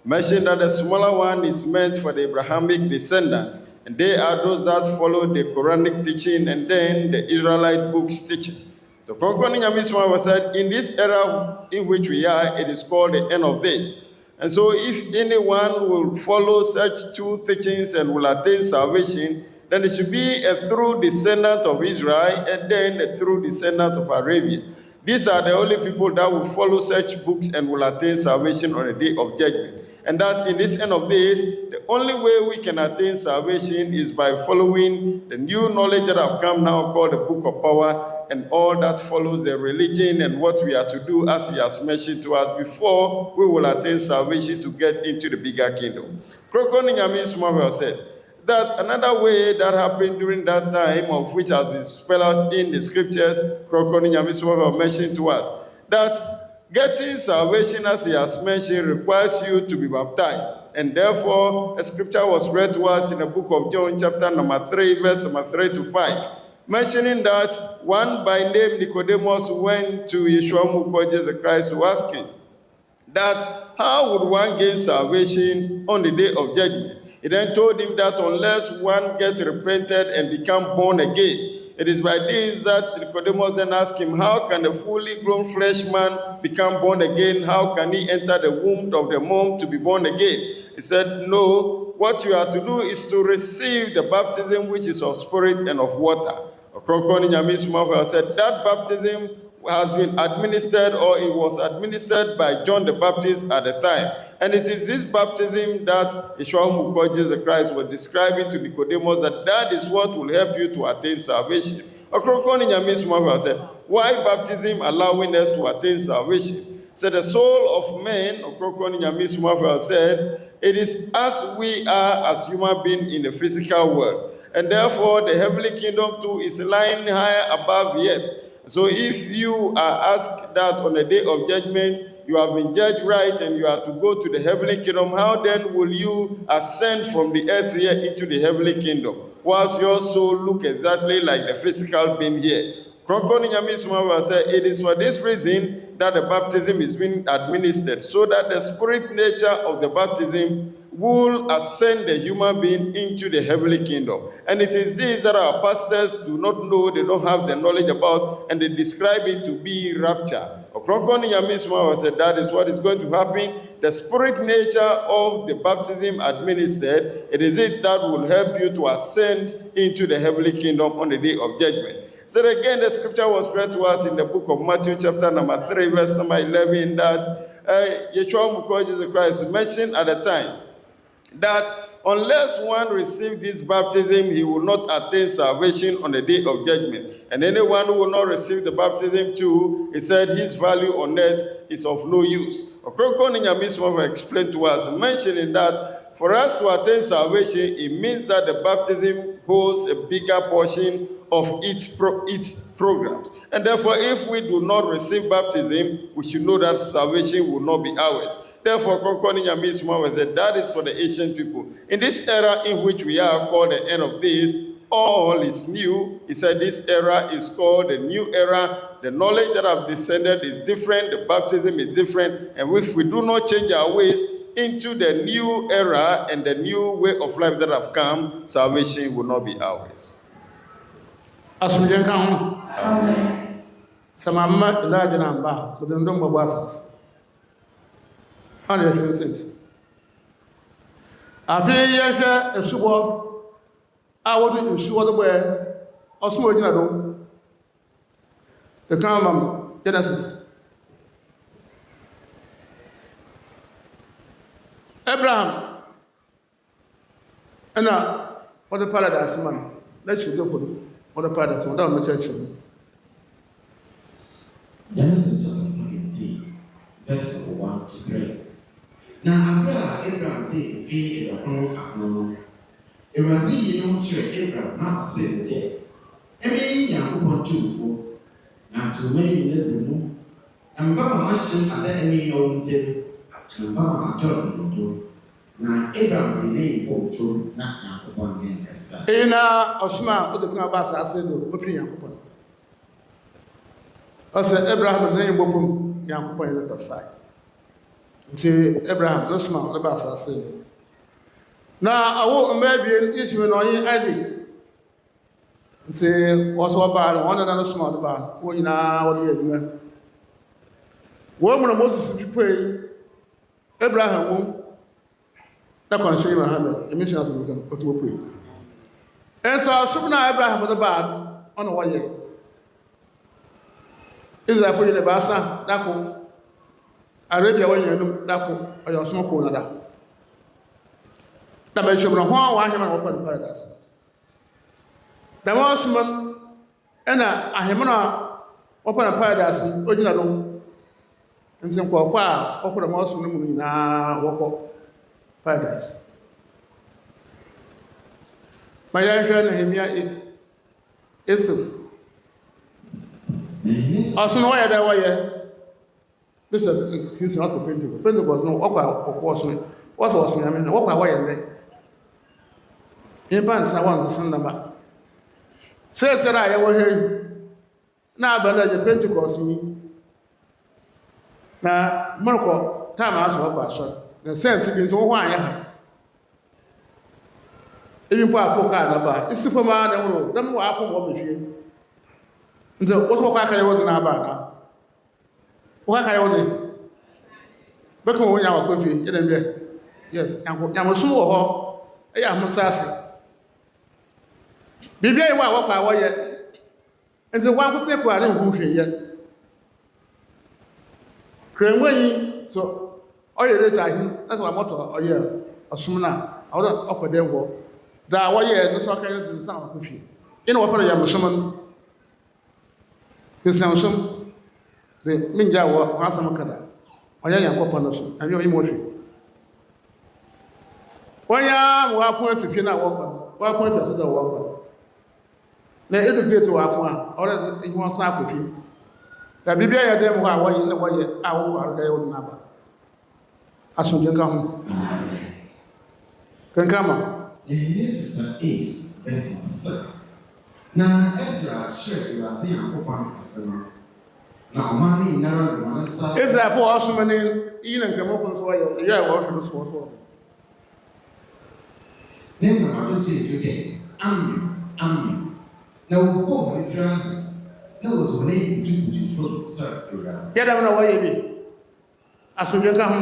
Mentioned that the smaller one is meant for the Abrahamic descendants, and they are those that follow the Quranic teaching and then the Israelite books teaching. So Ɔkrɔnkrɔnyi Nyame Somafo said, in this era in which we are, it is called the end of days. And so if anyone will follow such two teachings and will attain salvation, then it should be a true descendant of Israel and then a true descendant of Arabia. These are the only people that will follow such books and will attain salvation on the day of judgment. And that in this end of days, the only way we can attain salvation is by following the new knowledge that have come now called the Book of Power and all that follows the religion and what we are to do as he has mentioned to us before we will attain salvation to get into the bigger kingdom. Ɔkrɔnkrɔnyi Nyame Somafo said that another way that happened during that time of which has been spelled out in the scriptures, Ɔkrɔnkrɔnyi Nyame Somafo mentioned to us that getting salvation, as he has mentioned, requires you to be baptized. And therefore, a scripture was read to us in the book of John, chapter number 3, verse number 3 to 5, mentioning that one by name Nicodemus went to Yeshua who called Jesus Christ to ask him that how would one gain salvation on the day of judgment? He then told him that unless one gets repented and become born again, it is by this that Nicodemus then asked him, how can a fully grown flesh man become born again? How can he enter the womb of the mom to be born again? He said, no, what you are to do is to receive the baptism which is of spirit and of water. Ɔkrɔnkrɔnyi Nyame Somafo said that baptism has been administered, or it was administered by John the Baptist at the time. And it is this baptism that Yeshua who called Jesus Christ was describing to Nicodemus that is what will help you to attain salvation. Ɔkrɔnkrɔnyi Nyame Somafo said, why baptism allowing us to attain salvation? So the soul of man, Ɔkrɔnkrɔnyi Nyame Somafo said, it is as we are as human beings in the physical world. And therefore the heavenly kingdom too is lying higher above yet. So if you are asked that on the day of judgment, you have been judged right and you are to go to the heavenly kingdom, how then will you ascend from the earth here into the heavenly kingdom, whilst your soul look exactly like the physical being here? Ɔkrɔnkrɔnyi Nyame Somafo said, it is for this reason that the baptism is being administered, so that the spirit nature of the baptism will ascend the human being into the heavenly kingdom. And it is this that our pastors do not know, they don't have the knowledge about, and they describe it to be rapture. Ɔkrɔnkrɔnyi Nyame Somafo said that is what is going to happen. The spirit nature of the baptism administered, it is it that will help you to ascend into the heavenly kingdom on the day of judgment. So again, the scripture was read to us in the book of Matthew chapter number 3, verse number 11, that Yeshua who called Jesus Christ mentioned at the time that unless one receives this baptism, he will not attain salvation on the day of judgment. And anyone who will not receive the baptism too, he said his value on earth is of no use. Ɔkrɔnkrɔnyi Nyame Somafo explained to us, mentioning that for us to attain salvation, it means that the baptism holds a bigger portion of its programs. And therefore, if we do not receive baptism, we should know that salvation will not be ours. Therefore, Ɔkrɔnkrɔnyi Nyame Somafo said that is for the ancient people. In this era in which we are called the end of days, all is new. He said this era is called the new era. The knowledge that have descended is different. The baptism is different. And if we do not change our ways into the new era and the new way of life that have come, salvation will not be ours. Amen. Samama ilaja namba, but then don't mabasas. And you sense. After yasha a subo, I want to ensure the way or small dinado. The calm Genesis. Abraham, and now, what the paradise man, let's go for the paradise man, down the church. Genesis chapter 17, verse 1 to 3. Now, Abraham said, "Feed Ɔkrɔnkrɔnyi." Erasi no chere Abraham na ase de. Emi Yakob tumfo. Na tumei nesimu. Amba ma hye ada eni yonte. Amba ma atɔdo. Na Abraham se ne yobofo na Yakob ne kasa. Ina Osman odekun ba asase do opri Yakob. Ose Abraham ne yobofo Yakob ne kasa. Nti Abraham Osman le ba asase do. Na awo mabien Ishmael no yin Isaac. Nti waso ba no wona na Osman do ba wo ina wo de adwuma. Wo mu no Moses pipoi Abraham wo na kwanhwe Muhammad emission aso mutan otupoi. Ento asubna Abraham do ba ono wo ye. Israel ko yele basa dako Arabia wanya num dako ayo so ko na da da ba shobro ho wa hema ko paradise da wa suman ana ahemana open paradise ojina do ntin ko kwa okura ma osu mu na woko paradise maya hwe na hemia is Jesus asu no ya da wa ye this is not to Pentecost no okwa osu waso Nyame na okwa wa ye nde impan na wan san na ba se ra ya wo he na abala je Pentecost ni na Marko time aso okwa so na sense bi nso ho anya ha ebi mpo afoka na ba isipo ma na horo dem wa afo mo behwie nze woso kwa ka ye wo na ba na wo ka ye wo beko wo nya wa kofi ye dem be yes yanko so wo ho e ya mutsase bibia yi wa wo kwa wo ye nze wa kote kwa ne hu hwe ye krenwanyi so oye reta hi that's why moto oye osumna awda okweden ho da wo ye no so ka ye tin san ko hwe ina wo pere ya musuman kisan sum de minja wo hasam kada onya yankopɔ no so ani oyi mo hwe wonya wo akon afifi na wo kɔ wo akon afifi da wo kɔ na educate wo akon a ɔre ihu san akotwi da bibia ya dem ho a wo yi na wo ye a wo kɔ arka ye wo na ba aso jenka ho kankama Nehemiah chapter 8, verse 6. Now Ezra shared with us in Yankopɔn asɛm. Na ɔman ne nyinara sɛ wɔn nsa. Ezra po ɔsomane yi na nkramo so wɔyɛ ɛyɛ a wɔhwɛ no so. Ne na ma do gye dɛ amen. Na wɔbɔ wɔn tiri ase. Na wɔsɔ wɔn ntutu fo sɛ ewurase. Yɛda na wɔyɛ bi. Asomdwe ka ho.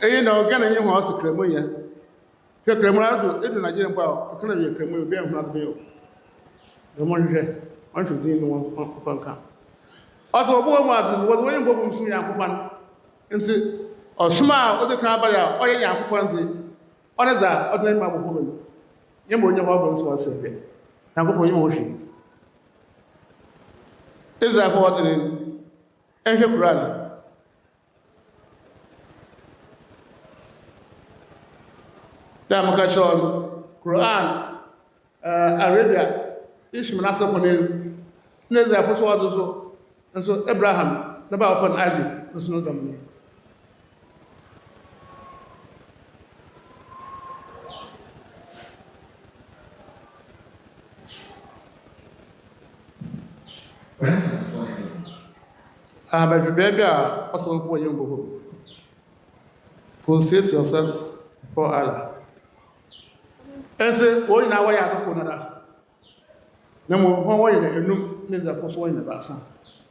Eyi na ɔgana nye ho ɔsekramo yɛ. Kramo ado edu Nigeria mpo a ɔkana yɛ kramo obi ahuna do yɛ. Dɛmɔ hwehwɛ ɔntwe din no wɔnka. Also, boy was when you from Yakupan, and say, or smile, or the Kabaya, or Yakupanzi, or as that, or the Mabu woman. Yambo, your husband was saying, Yakupo emotion. Is that what in Asia Kurana? Damakashon, Quran, Arabia, Ishmanasa Ponin, Neza Poswado. And so Abraham, the Bible upon Isaac, was not dominated. But the baby are also for young people. Prostrate yourself for Allah. And say, oh, in our way, I don't know. No more, why you know, there's a post in the basin.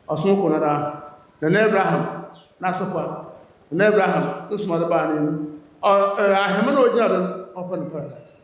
Osmoko na da na Abraham na sopa na Abraham this mother ban ahema na ojina open paradise.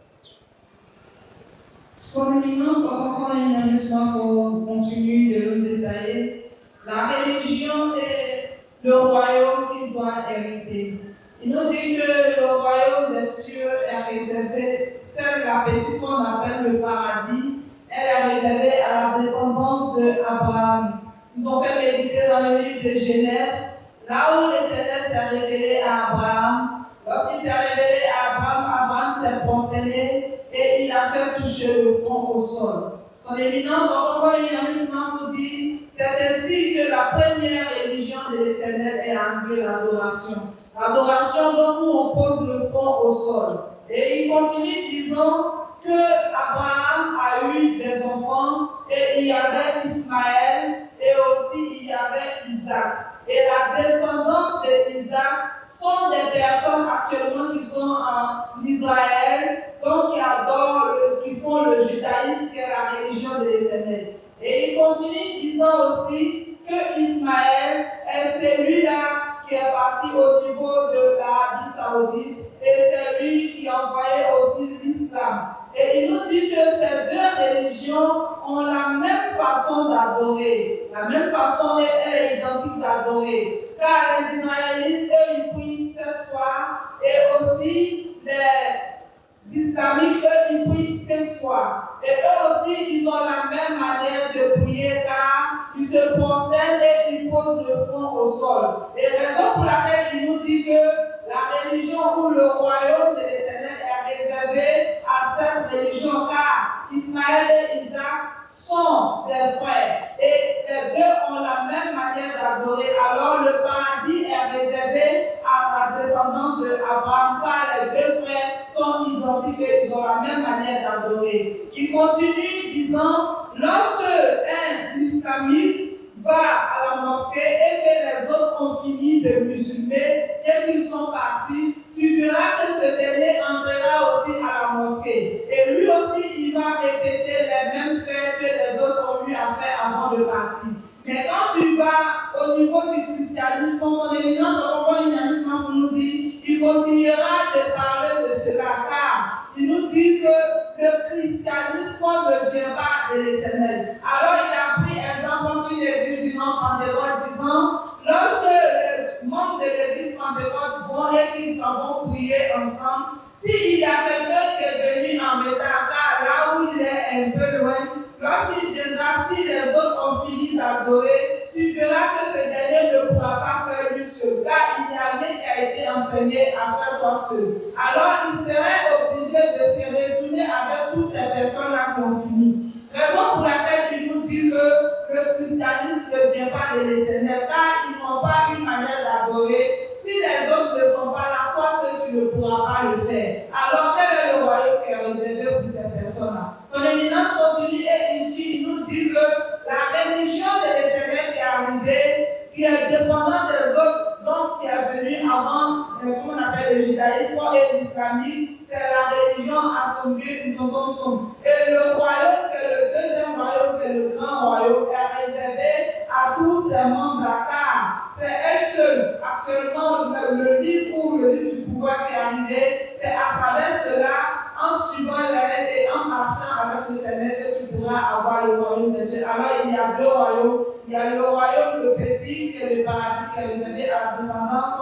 Son Éminence Ɔkrɔnkrɔnyi Somafo continue de nous détailler la religion et le royaume qu'il doit hériter. Il nous dit que le royaume des cieux est réservé, seule la petite qu'on appelle le paradis, elle est réservée à la descendance de Abraham. Nous ont fait méditer dans le livre de Genèse, là où l'Éternel s'est révélé à Abraham. Lorsqu'il s'est révélé à Abraham, Abraham s'est prosterné et il a fait toucher le front au sol. Son Éminence Ɔkrɔnkrɔnyi Somafo dit, c'est ainsi que la première religion de l'Éternel est appelée l'adoration. L'adoration dont nous on pose le front au sol. Et il continue disant que Abraham a eu des enfants et il y avait Ismaël et aussi il y avait Isaac. Et la descendance d'Isaac sont des personnes actuellement qui sont en Israël, donc qui adorent, qui font le judaïsme, qui est la religion de l'Éternel. Et il continue disant aussi que Ismaël est celui-là qui est parti au niveau de l'Arabie Saoudite et c'est lui qui a envoyé aussi l'islam. Et il nous dit que ces deux religions ont la même façon d'adorer, la même façon façon elle est identique d'adorer. Car les Israélites, eux, ils prient 7 fois, et aussi les islamiques, eux, ils prient 5 fois. Et eux aussi, ils ont la même manière de prier, car ils se prosternent et ils posent le front au sol. Et raison pour laquelle il nous dit que la religion ou le royaume de l'Éternel est réservé à cette religion, car Ismaël et Isaac sont des frères et les deux ont la même manière d'adorer. Alors le paradis est réservé à la descendance de Abraham, car les deux frères sont identiques et ils ont la même manière d'adorer. Il continue disant, lorsque un islamique va à la mosquée et que les autres ont fini de musulmer et qu'ils sont partis, tu verras que ce dernier entrera aussi à la mosquée. Et lui aussi, il va répéter les mêmes faits que les autres ont eu à faire avant de partir. Mais quand tu vas au niveau du christianisme, son éminence, Ɔkrɔnkrɔnyi nous dit, il continuera de parler de cela, car il nous dit que le christianisme ne vient pas de l'Éternel. Alors il a pris exemple sur l'église du nom Pentecôte, disant, lorsque les membres de l'église Pentecôte vont et qu'ils s'en vont prier ensemble, s'il y a quelqu'un qui est venu en métapart là où il est un peu loin, lorsqu'il viendra, si les autres ont fini d'adorer, tu verras que ce dernier ne pourra pas faire lui seul, car il n'y a rien qui a été enseigné à faire toi seul. Alors il serait obligé de se retourner avec toutes ces personnes-là qui ont fini. Raison pour laquelle il nous dit que le christianisme ne vient pas de l'Éternel, car ils n'ont pas une manière d'adorer. Si les autres ne sont pas là, toi seul tu ne pourras pas le faire. Alors quel est le royaume qui est réservé pour ces personnes-là? Son éminence continue et ici il nous dit que la religion de l'Éternel qui est arrivée, qui est dépendante des autres, donc qui est venue avant, qu'on appelle le judaïsme et l'islamique, c'est la religion assommée du Tonton. Et le royaume, que le deuxième royaume, que le grand royaume, est réservé à tous les membres d'Akar. C'est elle seule. Actuellement, le livre ou le livre du pouvoir qui est arrivé, c'est à travers cela, en suivant les règles et en marchant avec l'Éternel, que tu pourras avoir le royaume des cieux. Alors, il y a 2 royaumes. Il y a le royaume, le petit, qui est le paradis, qui est réservé à la descendance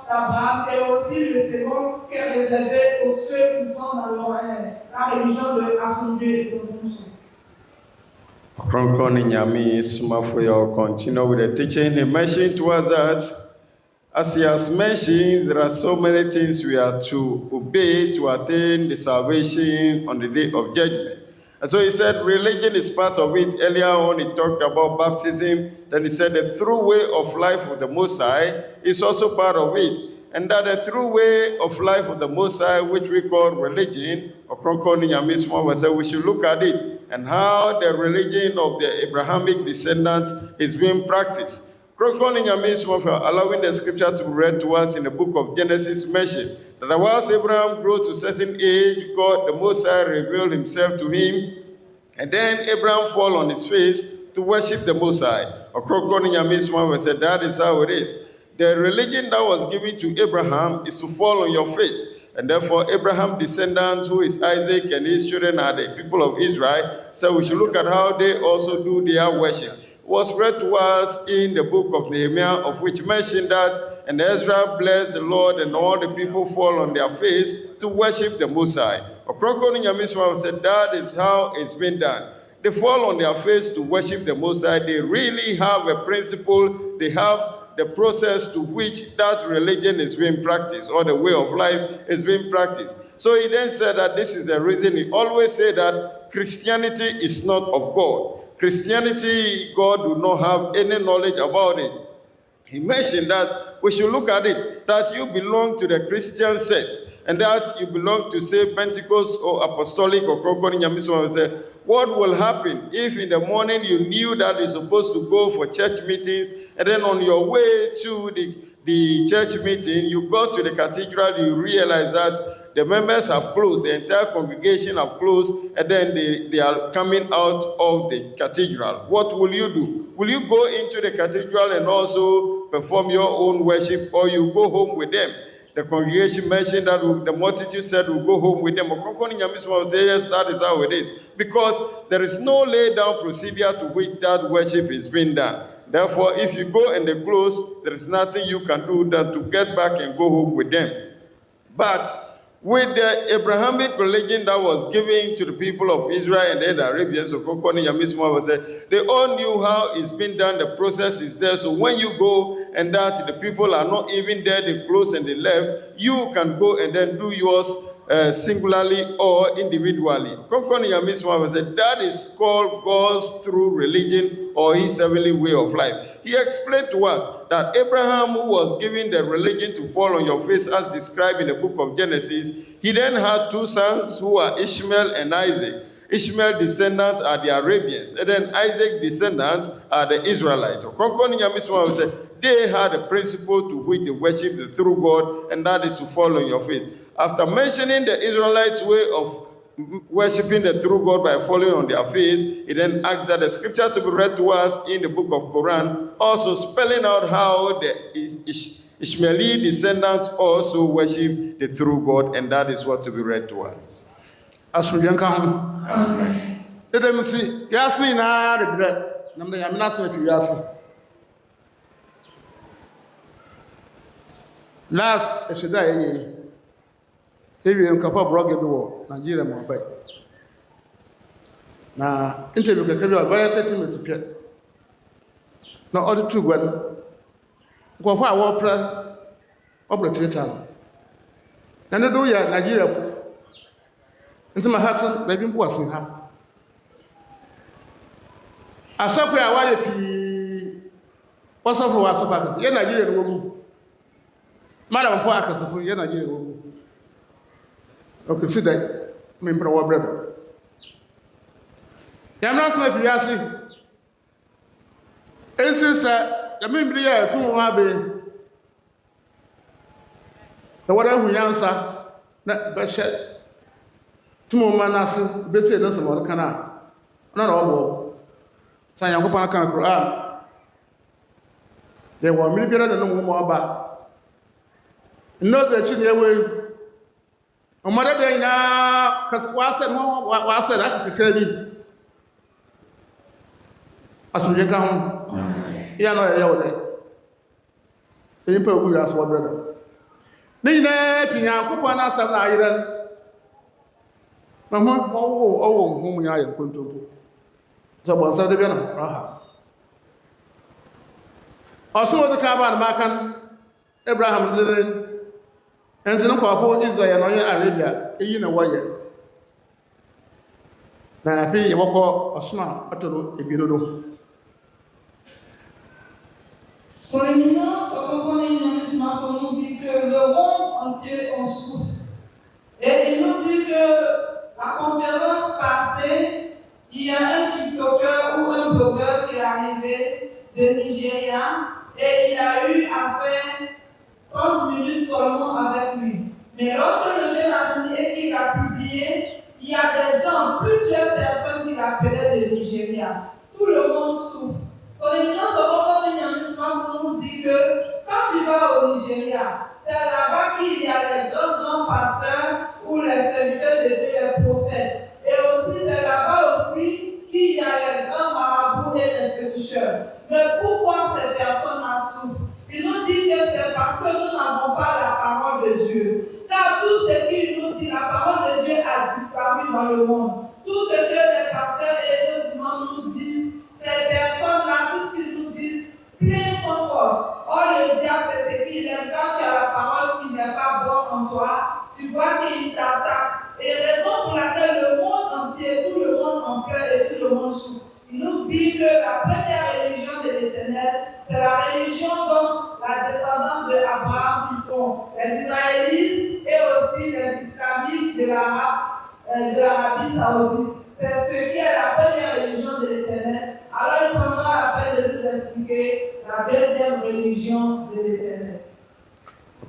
d'Abraham, et aussi le second, qui est réservé aux ceux qui sont dans la religion de l'Assemblée de Dieu. Ɔkrɔnkrɔnyi Nyame Somafo will continue with the teaching. He mentioned to us that, as he has mentioned, there are so many things we are to obey to attain the salvation on the day of judgment. And so he said religion is part of it. Earlier on, he talked about baptism. Then he said the true way of life of the Most High is also part of it. And that the true way of life of the Most High, which we call religion, Ɔkrɔnkrɔnyi Nyame Somafo said we should look at it and how the religion of the Abrahamic descendants is being practiced. Ɔkrɔnkrɔnyi Nyame Somafo, allowing the scripture to be read to us in the book of Genesis, mentioned that whilst Abraham grew to a certain age, God, the Most High, revealed himself to him, and then Abraham fell on his face to worship the Most High. Ɔkrɔnkrɔnyi Nyame Somafo said that is how it is. The religion that was given to Abraham is to fall on your face. And therefore, Abraham's descendants, who is Isaac and his children, are the people of Israel. So we should look at how they also do their worship. It was read to us in the book of Nehemiah, of which mentioned that, and Ezra blessed the Lord, and all the people fall on their face to worship the Most High. Ɔkrɔnkrɔnyi Nyame Somafo said that is how it's been done. They fall on their face to worship the Most High. They really have a principle. They have the process to which that religion is being practiced, or the way of life is being practiced. So he then said that this is the reason he always said that Christianity is not of God. Christianity, God do not have any knowledge about it. He mentioned that we should look at it, that you belong to the Christian sect, and that you belong to, say, Pentecost or Apostolic or Ɔkrɔnkrɔnyi Nyame Somafo said, what will happen if in the morning you knew that you're supposed to go for church meetings, and then on your way to the church meeting, you go to the cathedral, you realize that the members have closed, the entire congregation have closed, and then they are coming out of the cathedral. What will you do? Will you go into the cathedral and also perform your own worship, or you go home with them? The congregation mentioned that the multitude said we'll go home with them. Ɔkrɔnkrɔnyi Nyame Somafo said, yes, that is how it is. Because there is no laid down procedure to which that worship is being done. Therefore, if you go and they close, there is nothing you can do than to get back and go home with them. But with the Abrahamic religion that was given to the people of Israel and then the Arabians, they all knew how it's been done, the process is there. So when you go and that the people are not even there, they close and they left, you can go and then do yours singularly or individually. That is called God's true religion or his heavenly way of life. He explained to us that Abraham, who was given the religion to fall on your face as described in the book of Genesis, he then had two sons who are Ishmael and Isaac. Ishmael descendants are the Arabians, and then Isaac descendants are the Israelites. They had a principle to which they worship the true God, and that is to fall on your face. After mentioning the Israelites' way of worshiping the true God by falling on their face, he then asks that the scripture to be read to us in the book of Quran, also spelling out how the Ishmaeli descendants also worship the true God, and that is what to be read to us. Amen. Last, if you have a blog at the war, Nigeria, Mumbai. Now, interview can be about 30 minutes. Now, all the two went. Go for a war prayer, operate channel. And I do ya Nigeria. Into my heart, maybe was in her. I saw where I was. What's up for us? You're Nigerian woman. Madam Parker, you're Nigerian woman. Okay, see that. I'm pro brother. Yamras my priasi. Ensis the member here to Mabe. The water who answer that Bashet. To Manas, Bessie, no some other canal. Not all. Sayang Hopana can Quran. There were many better than no more about. Not that you away. Mother day now, because was said I could carry. As we get home, you know, Yawoh. The Emperor will ask what brother. Nina, Pina, Kupana, Sam Iron. Mamma, oh, whom I am going to. So was that the Raha? Also, the caravan Macan, Abraham didn't. And so, no, Israel and Arabia, in a way. Now, I pay a walk or smart, if you know. Son éminence, Ɔkrɔnkrɔnyi Nyame Somafo nous dit que le monde entier en souffre. Et il nous dit que la conférence passée, il y a un TikToker ou un blogueur qui est arrivé de Nigeria et il a eu à faire 30 minutes seulement avec lui. Mais lorsque le jeune a fini et qu'il a publié, il y a des gens, plusieurs personnes qui l'appelaient de Nigeria. Tout le monde souffre. Son éminence Ɔkrɔnkrɔnyi Nyame Somafo nous dit que quand tu vas au Nigeria, c'est là-bas qu'il y a les grands pasteurs ou les serviteurs de Dieu, les prophètes. Et aussi, c'est là-bas aussi qu'il y a les grands marabouts et les féticheurs. Mais pourquoi ces personnes-là souffrent? Il nous dit que c'est parce que nous n'avons pas la parole de Dieu. Car tout ce qu'il nous dit, la parole de Dieu a disparu dans le monde. Tout ce que les pasteurs et les imams nous disent, ces personnes-là, tout ce qu'ils nous disent, plein son force. Or, le diable, c'est ce qu'il aime. Quand tu as la parole qui n'est pas bonne en toi, tu vois qu'il t'attaque. Et raison pour laquelle le monde entier, tout le monde en pleure et tout le monde souffre. Il nous dit que la première religion de l'Éternel, c'est la religion dont la descendance d'Abraham qui font les Israélites et aussi les islamiques de l'Arabie Saoudite. C'est ce qui est la première religion de l'Éternel. Alors il prendra la peine de nous expliquer la deuxième religion de l'Éternel.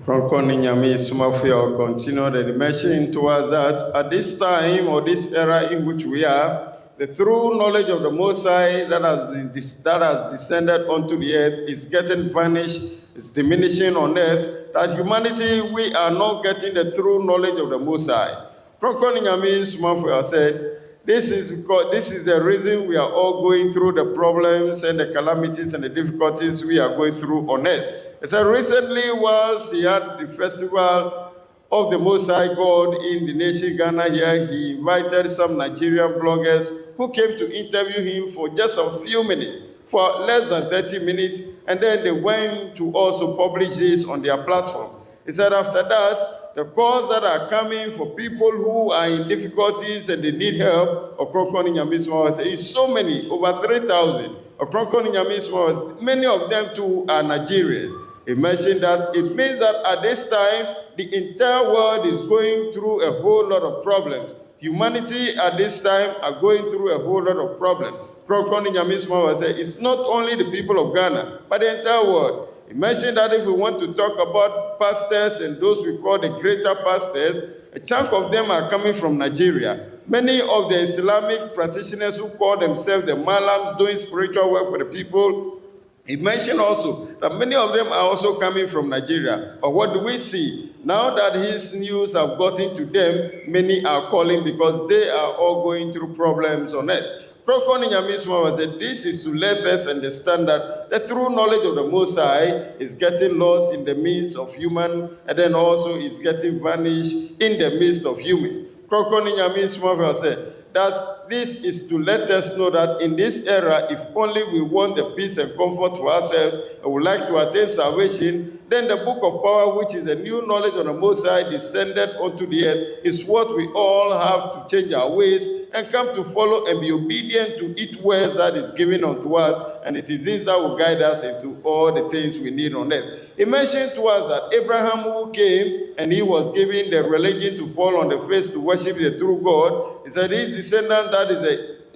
Ɔkrɔnkrɔnyi Nyame Somafo continued and mentioned to us that at this time or this era in which we are, the true knowledge of the Most High that has descended onto the earth is getting vanished, it's diminishing on earth. That humanity, we are not getting the true knowledge of the Most High. Ɔkrɔnkrɔnyi Nyame Somafo said, this is because this is the reason we are all going through the problems and the calamities and the difficulties we are going through on earth. He said recently, once he had the festival of the Most High God in the nation Ghana here, he invited some Nigerian bloggers who came to interview him for just a few minutes, for less than 30 minutes, and then they went to also publish this on their platform. He said after that, the calls that are coming for people who are in difficulties and they need help, Ɔkrɔnkrɔnyi Nyame is so many, over 3,000. Ɔkrɔnkrɔnyi Nyame, many of them too are Nigerians. He mentioned that it means that at this time, the entire world is going through a whole lot of problems. Humanity at this time are going through a whole lot of problems. Ɔkrɔnkrɔnyi Nyame said it's not only the people of Ghana, but the entire world. He mentioned that if we want to talk about pastors and those we call the greater pastors, a chunk of them are coming from Nigeria. Many of the Islamic practitioners who call themselves the Malams doing spiritual work for the people, he mentioned also that many of them are also coming from Nigeria. But what do we see? Now that his news have gotten to them, many are calling because they are all going through problems on earth. Ɔkrɔnkrɔnyi Nyame said this is to let us understand that the true knowledge of the Most High is getting lost in the midst of human, and then also is getting vanished in the midst of human. Ɔkrɔnkrɔnyi Nyame said that this is to let us know that in this era, if only we want the peace and comfort for ourselves and would like to attain salvation, then the book of power, which is the new knowledge of the Most High descended onto the earth, is what we all have to change our ways and come to follow and be obedient to each word that is given unto us, and it is this that will guide us into all the things we need on earth. He mentioned to us that Abraham, who came and he was given the religion to fall on the face to worship the true God, he said his descendant, that is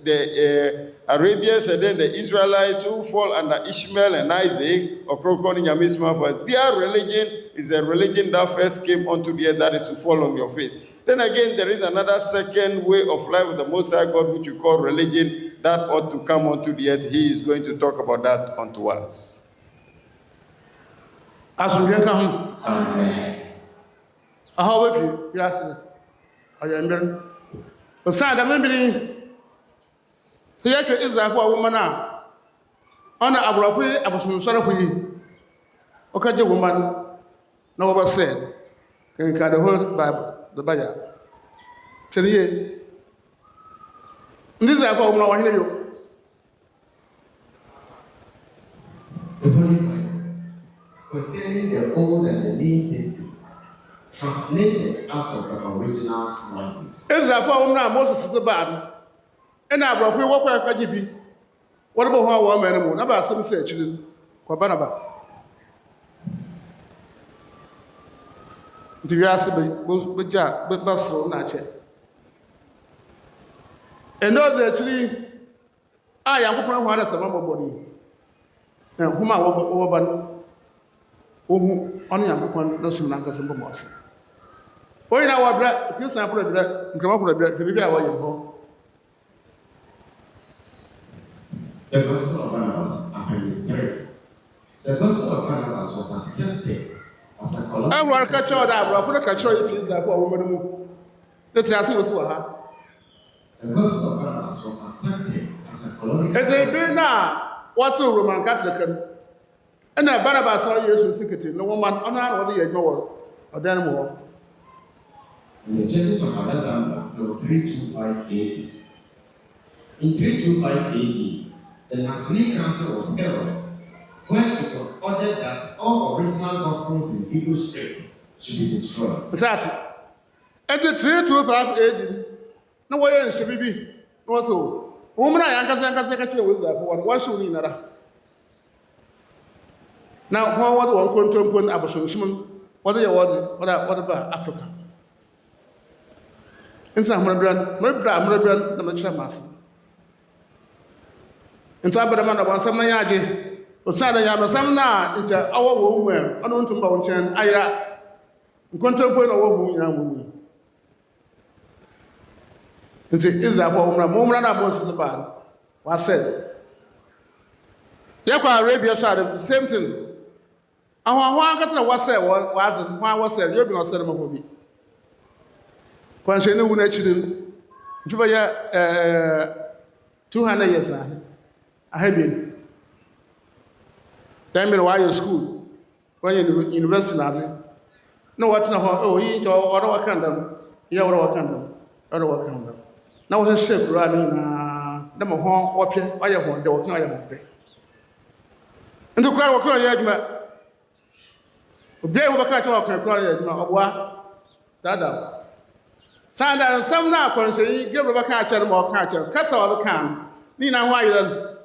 the Arabians and then the Israelites who fall under Ishmael and Isaac, Ɔkrɔnkrɔnyi Nyame, their religion is a religion that first came onto the earth, that is to fall on your face. Then again, there is another second way of life with the Most High God, which you call religion, that ought to come onto the earth. He is going to talk about that unto us. Amen. I hope you, yes, I am there. Aside, I remember. So yet is that woman now. On a Abrapi, I was from Sarahui. Okay, woman, no one said, can you carry the whole Bible, the Bible? Tell you, this is a woman, I hear you. The Holy Bible, containing the Old and the New Testament, translated out of the original language. Is that woman, Moses is the bad. And I brought what I could be. What about how one man about some search for Barnabas? Do you ask me, but Jack, but Basel, not yet. And those actually, I am going to have some body. And whom I will over whom only I'm going to listen to some more. When I was black, this I put a black, come up with a black, maybe I will. The Gospel of Barnabas, Appendix 3. The Gospel of Barnabas was accepted as a collective. I want to catch all that, but I put a catch all if you like a woman. Let's ask you what. The Gospel of Barnabas was accepted as a colonial. As a bit now, what's a Roman Catholic? And a Barnabas all years in security, no woman on what you ignore or then more. In the churches of Alexander until 325 AD. In 325 AD, the Nicene Council was held, where it was ordered that all original Gospels in Hebrew script should be destroyed. Exactly. At the 325 AD, no way should be. Also, woman, I can secretary with that one. Why should we not? Now, what one contemporary abortion? What are your words? What about Africa? In some Arabian, the mature master. In Tabaraman of Samayaji, Osada Yamasamna, it's our woman, unknown to Mountain, Ira, contemporary of young woman. It is that woman, I was in the band, was said. Yakwa Arabia side of the same thing. And one cousin was said, why was said, you're going to send him a hobby. When she knew when she didn't, People here 200 years now. I have been. Then why you school? When you university now? No what no oh you to order what kind of yeah what kind of order what kind of. Now was a ship running the mohon what why you want the what kind of day. And the crowd what kind of yeah. Obi wo baka cha okan kwara ya duma obwa dada sanda sam na akwanso yi gebro baka cha mo okan cha kasa wo kan ni na ho ayira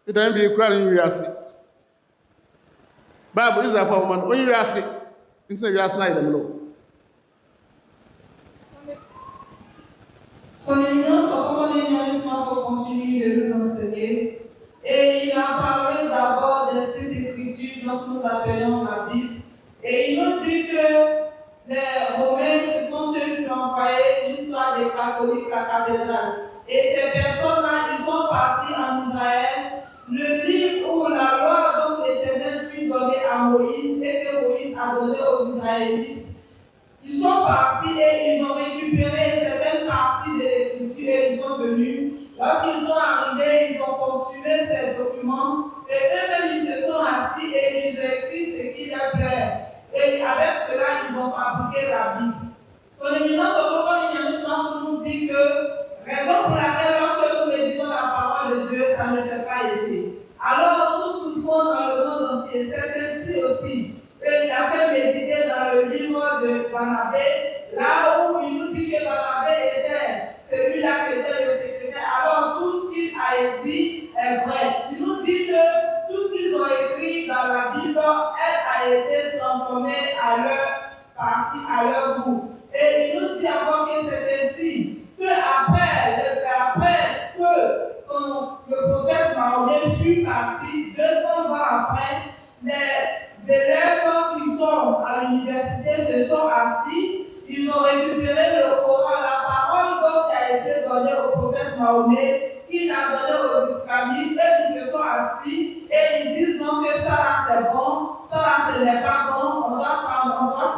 idan bi kwara ni wiase Bible is for man o wiase nti wiase na idam lo Son Éminence, Ɔkrɔnkrɔnyi Nyame Somafo continue de nous enseigner et il a parlé d'abord des sites d'écriture dont nous appelons la Bible. Et il nous dit que les Romains, ce sont eux qui ont envoyé l'histoire des catholiques, la cathédrale. Et ces personnes-là, ils sont partis en Israël. Le livre où la loi donc l'Éternel fut donnée à Moïse et que Moïse a donné aux Israélites. Ils sont partis et ils ont récupéré certaines parties de l'écriture et ils sont venus. Lorsqu'ils sont arrivés, ils ont consulté ces documents et eux-mêmes ils se sont assis et ils ont écrit ce qui leur plaît. Et avec cela, ils ont fabriqué la Bible. Son Éminence Ɔkrɔnkrɔnyi Nyame Somafo nous dit que raison pour laquelle lorsque nous méditons la parole de Dieu, ça ne fait pas effet. Alors nous souffrons dans le monde entier. C'est ainsi aussi. Et il a fait méditer dans le livre de Barnabé, là où il nous dit que Barnabé était celui-là qui était le secrétaire. Alors tout ce qu'il a dit est vrai. Il nous dit que tout ce qu'ils ont écrit dans la Bible, elle a été transformée à leur partie, à leur goût. Et il nous dit encore que c'est ainsi que après que le prophète Mahomet fut parti, 200 ans après, les élèves qui sont à l'université se sont assis, ils ont récupéré le Coran, la parole donc qui a été donnée au prophète Mahomet, qu'il a donné aux islamites, et ils se sont assis et ils disent non que ça là c'est bon, ça là ce n'est pas bon, on doit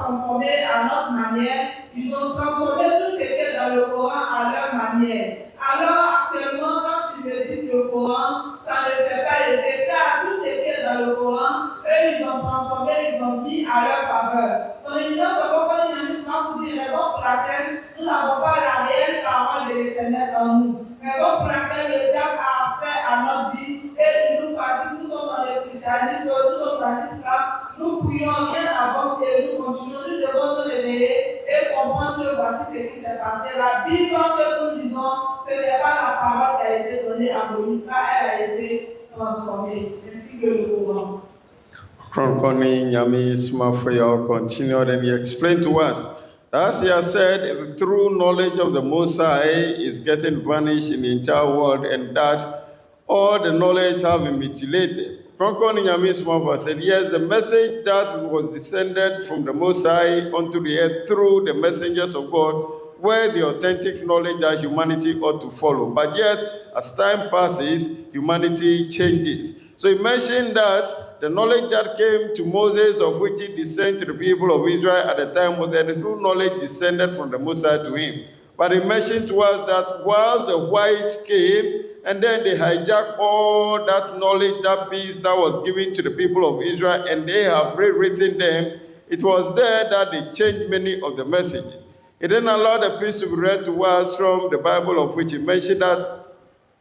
transformer à notre manière. Ils ont transformé tout ce qui est dans le Coran à leur manière. Alors actuellement, quand tu médites le Coran, ça ne fait pas effet, car tout ce qui est dans le Coran, eux, ils ont transformé, ils ont mis à leur faveur. Son Éminence Ɔkrɔnkrɔnyi Nyame Somafo dit raison pour laquelle nous n'avons pas la réelle parole de l'Éternel en nous. Raison pour laquelle le diable a accès à notre vie et il nous fatigue. Nous sommes dans le christianisme, nous sommes dans l'islam, nous prions, rien avance et nous continuons. Nous devons nous réveiller et comprendre que voici ce qui s'est passé. La Bible que nous lisons, ce n'est pas la parole qui a été donnée à Moïse, là, elle a été transformée, ainsi que le Coran. Ɔkrɔnkrɔnyi Nyame Somafo continued and he explained to us. As he has said, the true knowledge of the Most High is getting vanished in the entire world, and that all the knowledge have been mutilated. Ɔkrɔnkrɔnyi Nyame Somafo said, yes, the message that was descended from the Most High onto the earth through the messengers of God were the authentic knowledge that humanity ought to follow. But yet, as time passes, humanity changes. So he mentioned that the knowledge that came to Moses, of which he descended to the people of Israel at the time, was that the true knowledge descended from the Most High to him. But he mentioned to us that while the whites came, and then they hijacked all that knowledge, that peace that was given to the people of Israel, and they have rewritten them, it was there that they changed many of the messages. He then allowed the piece to be read to us from the Bible, of which he mentioned that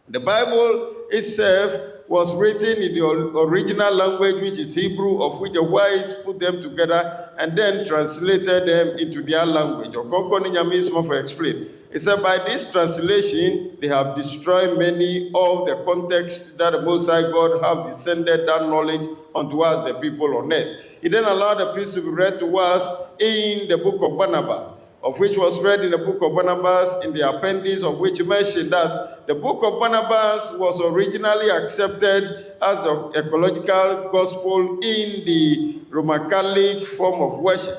the Bible itself was written in the original language, which is Hebrew, of which the whites put them together and then translated them into their language. Ɔkrɔnkrɔnyi Nyame Somafo explained. He said, by this translation, they have destroyed many of the context that the Most High God have descended that knowledge unto us, the people on earth. He then allowed the piece to be read to us in the book of Barnabas, of which was read in the book of Barnabas, in the appendix of which mentioned that the book of Barnabas was originally accepted as the ecological gospel in the Roman Catholic form of worship.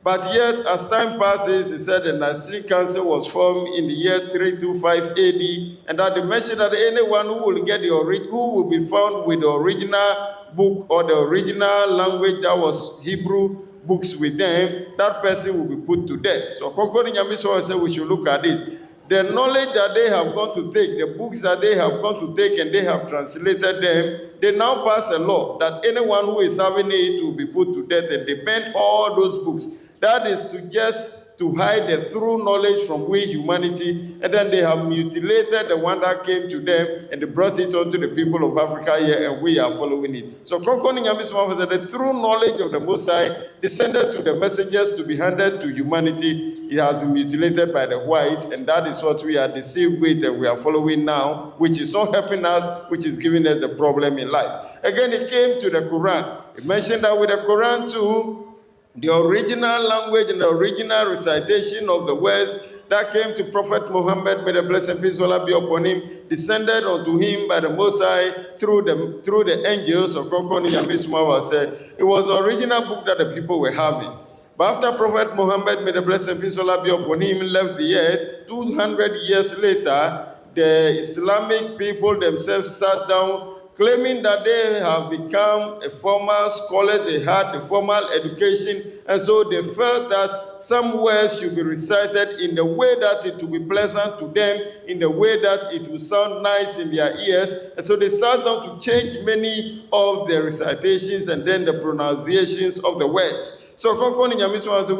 But yet, as time passes, he said the Nicene Council was formed in the year 325 AD, and that they mentioned that anyone who will get who will be found with the original book or the original language that was Hebrew books with them, that person will be put to death. So Ɔkrɔnkrɔnyi Nyame Somafo said we should look at it. the knowledge that they have gone to take, the books that they have gone to take, and they have translated them, they now pass a law that anyone who is having it will be put to death, and they burn all those books. That is to hide the true knowledge from we humanity, and then they have mutilated the one that came to them, and they brought it on to the people of Africa here, and we are following it. So the true knowledge of the Most High descended to the messengers to be handed to humanity. It has been mutilated by the white, and that is what we are deceived with, and we are following now, which is not helping us, which is giving us the problem in life. Again, it came to the Quran. It mentioned that with the Quran too, the original language and the original recitation of the words that came to Prophet Muhammad, may the blessed peace of Allah be upon him, descended unto him by the Most High through the angels of Ɔkrɔnkrɔnyi said it was the original book that the people were having. But after Prophet Muhammad, may the blessed peace of Allah be upon him, left the earth, 200 years later, the Islamic people themselves sat down, claiming that they have become a formal scholars, they had the formal education, and so they felt that some words should be recited in the way that it will be pleasant to them, in the way that it will sound nice in their ears, and so they sat down to change many of the recitations and then the pronunciations of the words. So with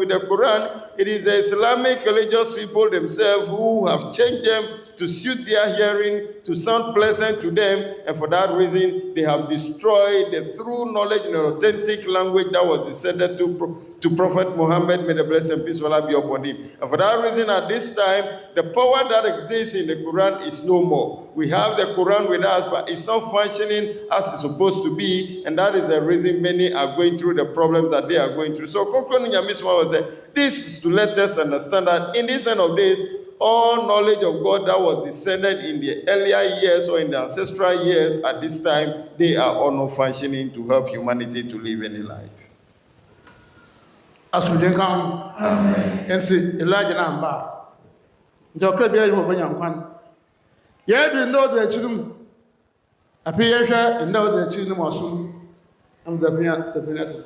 the Quran, it is the Islamic religious people themselves who have changed them to suit their hearing, to sound pleasant to them, and for that reason, they have destroyed the true knowledge and authentic language that was descended to Prophet Muhammad, may the blessed peace of Allah be upon him. And for that reason, at this time, the power that exists in the Quran is no more. We have the Quran with us, but it's not functioning as it's supposed to be, and that is the reason many are going through the problems that they are going through. So, this is to let us understand that in this end of days, all knowledge of God that was descended in the earlier years or in the ancestral years at this time, they are all not functioning to help humanity to live any life. As we come, amen. And see Elijah Namba. Joker be able to bring yet we know the children appear and know the children was soon. I'm the Benet.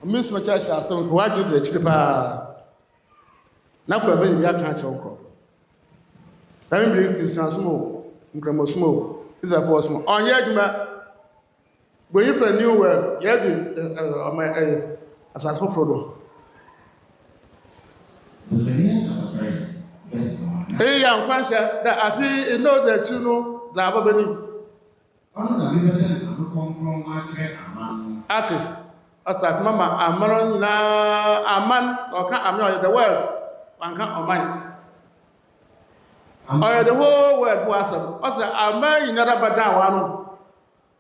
Miss Machacha, so why do the children? Na kwa be bi aka chonko dan bi Christian smo nkramo smo is a force mo onye adwuma go you for new world ye di my asasfo prodo Zephaniah chapter 3 verse 1. ya nkwanhye da afi no the chi no da ababani Ono na bi beden Ɔkrɔnkrɔnyi ma kire aman ase asa mama amaro na aman oka amyo the world wanka oman or the whole world for us also aman inara bada wa no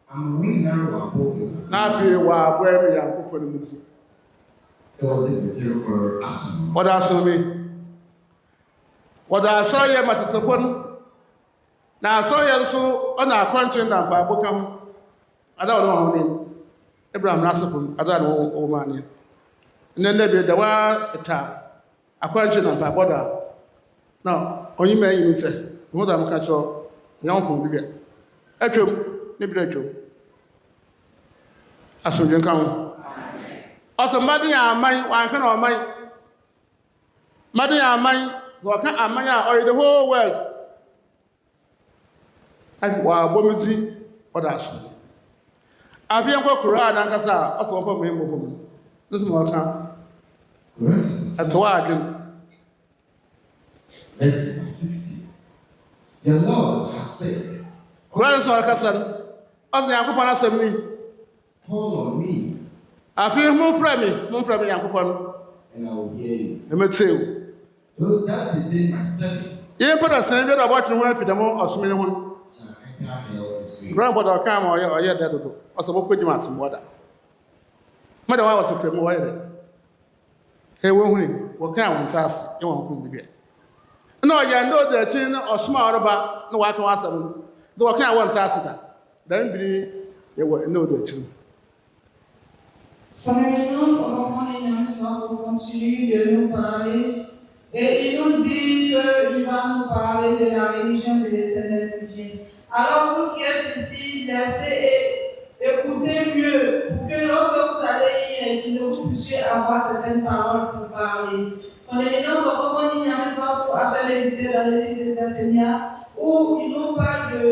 aman inara wa bo na fi wa gwa me Yakobɔ no muti it was a material for asum what aso me what aso ye matetefo no na aso ye so ona akwanche na pa aboka ho ada wo no ho Abraham nasopum ada no o mani nne be da wa ta akwanche na pa boda na onyi me yin se mo da mka cho yan ko bibia atwam ne bi atwam asodwen kan amen otomadi ya amai wan kan o mai madi ya amai go kan amai a or the whole world ai wa bomizi oda so abi en ko Quran an kasa ofo po me mo po nusu mo kan atwa adwem verse 60. The Lord has said, Quran so kasa o se Yakobɔ na sam ni call on me afi mo fra me Yakobɔ no and I will hear you. emeteu Those that disdain my service ye pada san bi da bɔtwe ho apidamo ɔsome ne ho shall enter hell disgrace. grandfather come or ye dead do also boko jima asim wada mada wa was frem wa ye he wo huni wo kan won tas e won ko bibia no ye ndo de chi no osuma oroba no wa kan wasam do wo kan won tas da dan bi ye wo ndo de chi Son éminence au moment des Nyame Somafo continue de nous parler et il nous dit qu'il va nous parler de la religion de l'Éternel qui vient. Alors vous qui êtes ici, laissez et écoutez mieux pour que lorsque vous allez y, vous puissiez avoir certaines paroles pour parler. Son éminence Ɔkrɔnkrɔnyi Nyame Somafo a fait méditer dans le livre des infirmières où il nous parle de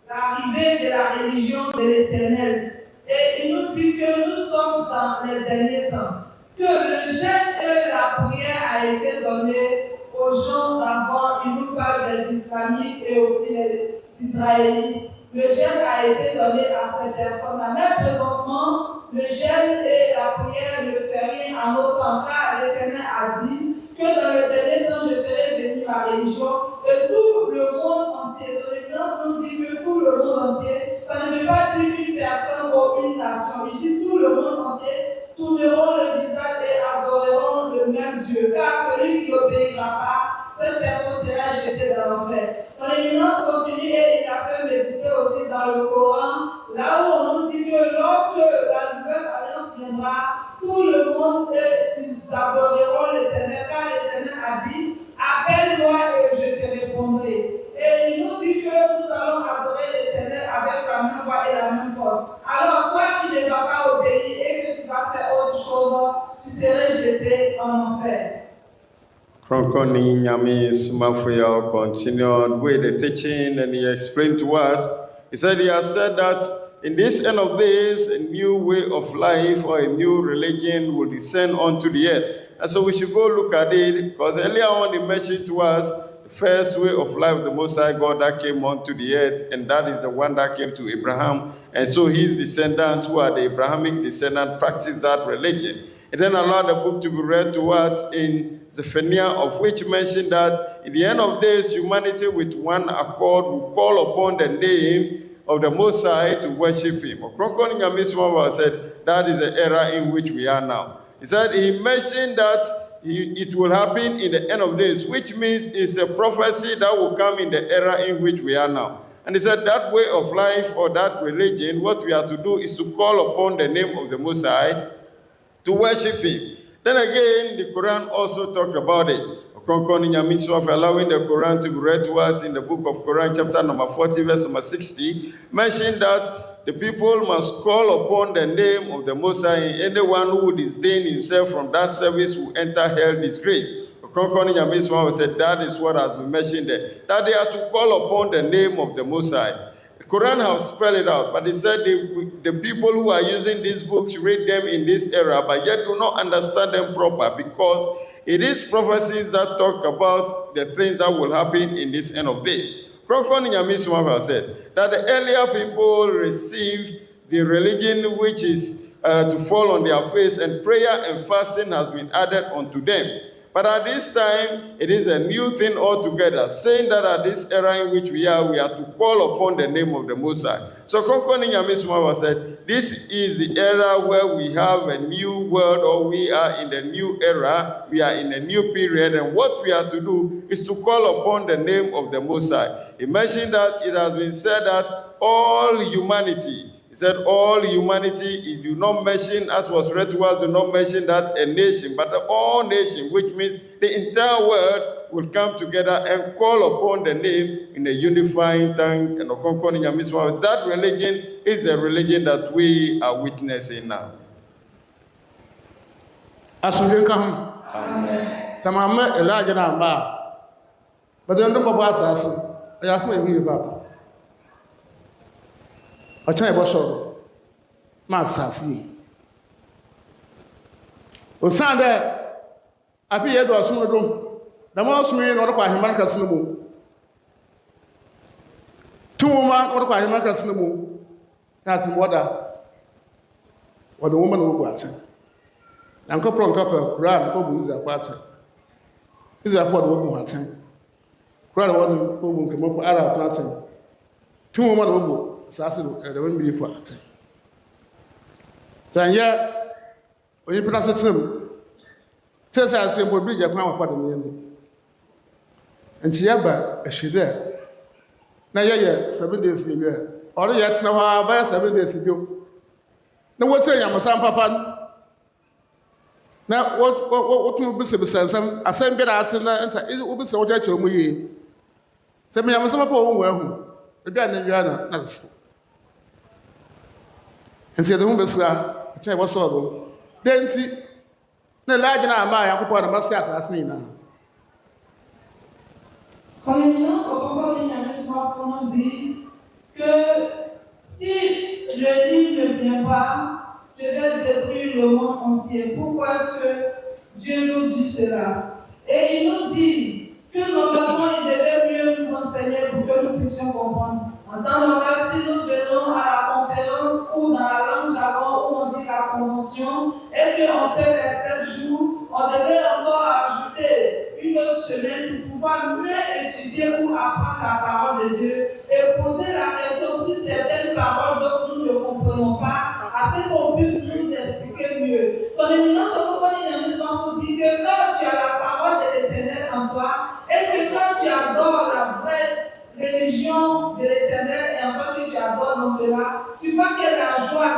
l'arrivée de la religion de l'Éternel. Et il nous dit que nous sommes dans les derniers temps, que le jeûne et la prière a été donné aux gens d'avant. Il nous parle des islamiques et aussi des israélites. Le jeûne a été donné à ces personnes-là. Même présentement, le jeûne et la prière ne fait rien à nos temps, car l'Éternel a dit que dans le dernier temps, je ferai venir ma religion et tout le monde entier. Son éminence nous dit que tout le monde entier, ça ne veut pas dire une personne ou une nation. Il dit tout le monde entier tourneront le visage et adoreront le même Dieu. Car celui qui n'obéira pas, cette personne sera jetée dans l'enfer. Son éminence continue et il a fait méditer aussi dans le Coran, là où on nous dit que lorsque la nouvelle alliance viendra, tout le monde adoreront l'Éternel, car l'Éternel a dit, appelle-moi et je te répondrai. Et il nous dit que nous allons adorer l'Éternel avec la même voix et la même force. Alors toi qui ne vas pas obéir et que tu vas faire autre chose, tu serais jeté en enfer. Ɔkrɔnkrɔnyi Nyame Somafo continued with the teaching, and he explained to us. He said that in this end of days, a new way of life or a new religion will descend onto the earth. And so we should go look at it, because earlier on he mentioned to us the first way of life of the Most High God that came onto the earth, and that is the one that came to Abraham. And so his descendants, who are the Abrahamic descendants, practice that religion. And then allowed the book to be read to us in Zephaniah, of which mentioned that in the end of days, humanity with one accord will call upon the name of the Most High to worship him. Ɔkrɔnkrɔnyi Nyame Somafo said that is the era in which we are now. He said he mentioned that it will happen in the end of days, which means it's a prophecy that will come in the era in which we are now. And he said that way of life or that religion, what we are to do is to call upon the name of the Most High to worship him. Then again, the Quran also talked about it. Ɔkrɔnkrɔnyi Nyame Somafo allowing the Quran to be read to us in the book of Quran, chapter number 40, verse number 60, mentioned that the people must call upon the name of the Most High, and anyone who would disdain himself from that service will enter hell disgrace. Ɔkrɔnkrɔnyi Nyame Somafo said that is what has been mentioned there, that they are to call upon the name of the Most High. The Quran has spelled it out, but he said the people who are using these books read them in this era, but yet do not understand them proper, because it is prophecies that talk about the things that will happen in this end of days. Ɔkrɔnkrɔnyi Nyame Somafo said that the earlier people received the religion which is to fall on their face, and prayer and fasting has been added unto them. But at this time, it is a new thing altogether, saying that at this era in which we are to call upon the name of the Most High. So Ɔkrɔnkrɔnyi Nyame Somafo said, this is the era where we have a new world, or we are in the new era, we are in a new period, and what we are to do is to call upon the name of the Most High. He mentioned that it has been said that all humanity, he said all humanity, he do not mention, as was read to us, do not mention that a nation, but all nation, which means the entire world will come together and call upon the name in a unifying tongue. And Ɔkrɔnkrɔnyi Nyame Somafo, that religion is a religion that we are witnessing now. Asumdwe nka ho. Amen. Samama Elijah na ba. But don't know about asase. Ayasma ehu yeba. Ọ̀chá ìbọ̀sọ̀rọ̀ máa sàásì yìí. Òsàn dẹ̀ àbí yẹ́ dọ̀ ọ̀sùn ọdún, dàmọ́ ọ̀sùn yìí n'ọdọ́kọ̀ àhìmá kà sínú mú. Tí wọ́n máa n'ọdọ́kọ̀ àhìmá kà sínú mú, káàsì wọ́dà, wọ́dà wọ́n mọ̀ n'ogbò àtẹ. Na nkọ́pọ̀ nkọ́pọ̀ kúrò à nkọ́bù ìzàpọ̀ àtẹ. Ìzàpọ̀ ọ̀dọ̀ wọ́n bù àtẹ. Kúrò à wọ́dà wọ́n bù nkẹ́mọ́pọ̀ ara àpọ̀ àtẹ. Tí wọ́n máa n'ogbò sasa da wani biri ko ate sanya oyi pina setem sesa ase bo biri je kwa kwa da ne nti ya ba ehide na ye 7 days ni we ore ye tena wa ba 7 days bio na wo se yam sam papa na wo tu bi se bisansam asem bi da ase na nta wo bi se wo ja che mu yi se me yam sam papa wo nwa hu ebi an nwa na se and say the home besra, which I was sorrow. Then see, na laagye na ama Yankopɔn na masi asase nyinaa. Son éminence Ɔkrɔnkrɔnyi Nyame Somafo nous dit que si le livre ne vient pas, je vais détruire le monde entier. Pourquoi est-ce que Dieu nous dit cela? Et il nous dit que normalement il devait mieux nous enseigner pour que nous puissions comprendre. En temps normal, si nous venons à la conférence ou dans la langue jargon où on dit la convention et qu'on fait les 7 jours, on devait encore ajouter une semaine pour pouvoir mieux étudier ou apprendre la parole de Dieu et poser la question sur certaines paroles dont nous ne comprenons pas afin qu'on puisse nous expliquer mieux. Son éminence Ɔkrɔnkrɔnyi Nyame Somafo dit que quand tu as la parole de l'Éternel en toi et que quand tu adores la vraie religion de l'Éternel et en tant que tu adores dans cela, tu vois que la joie,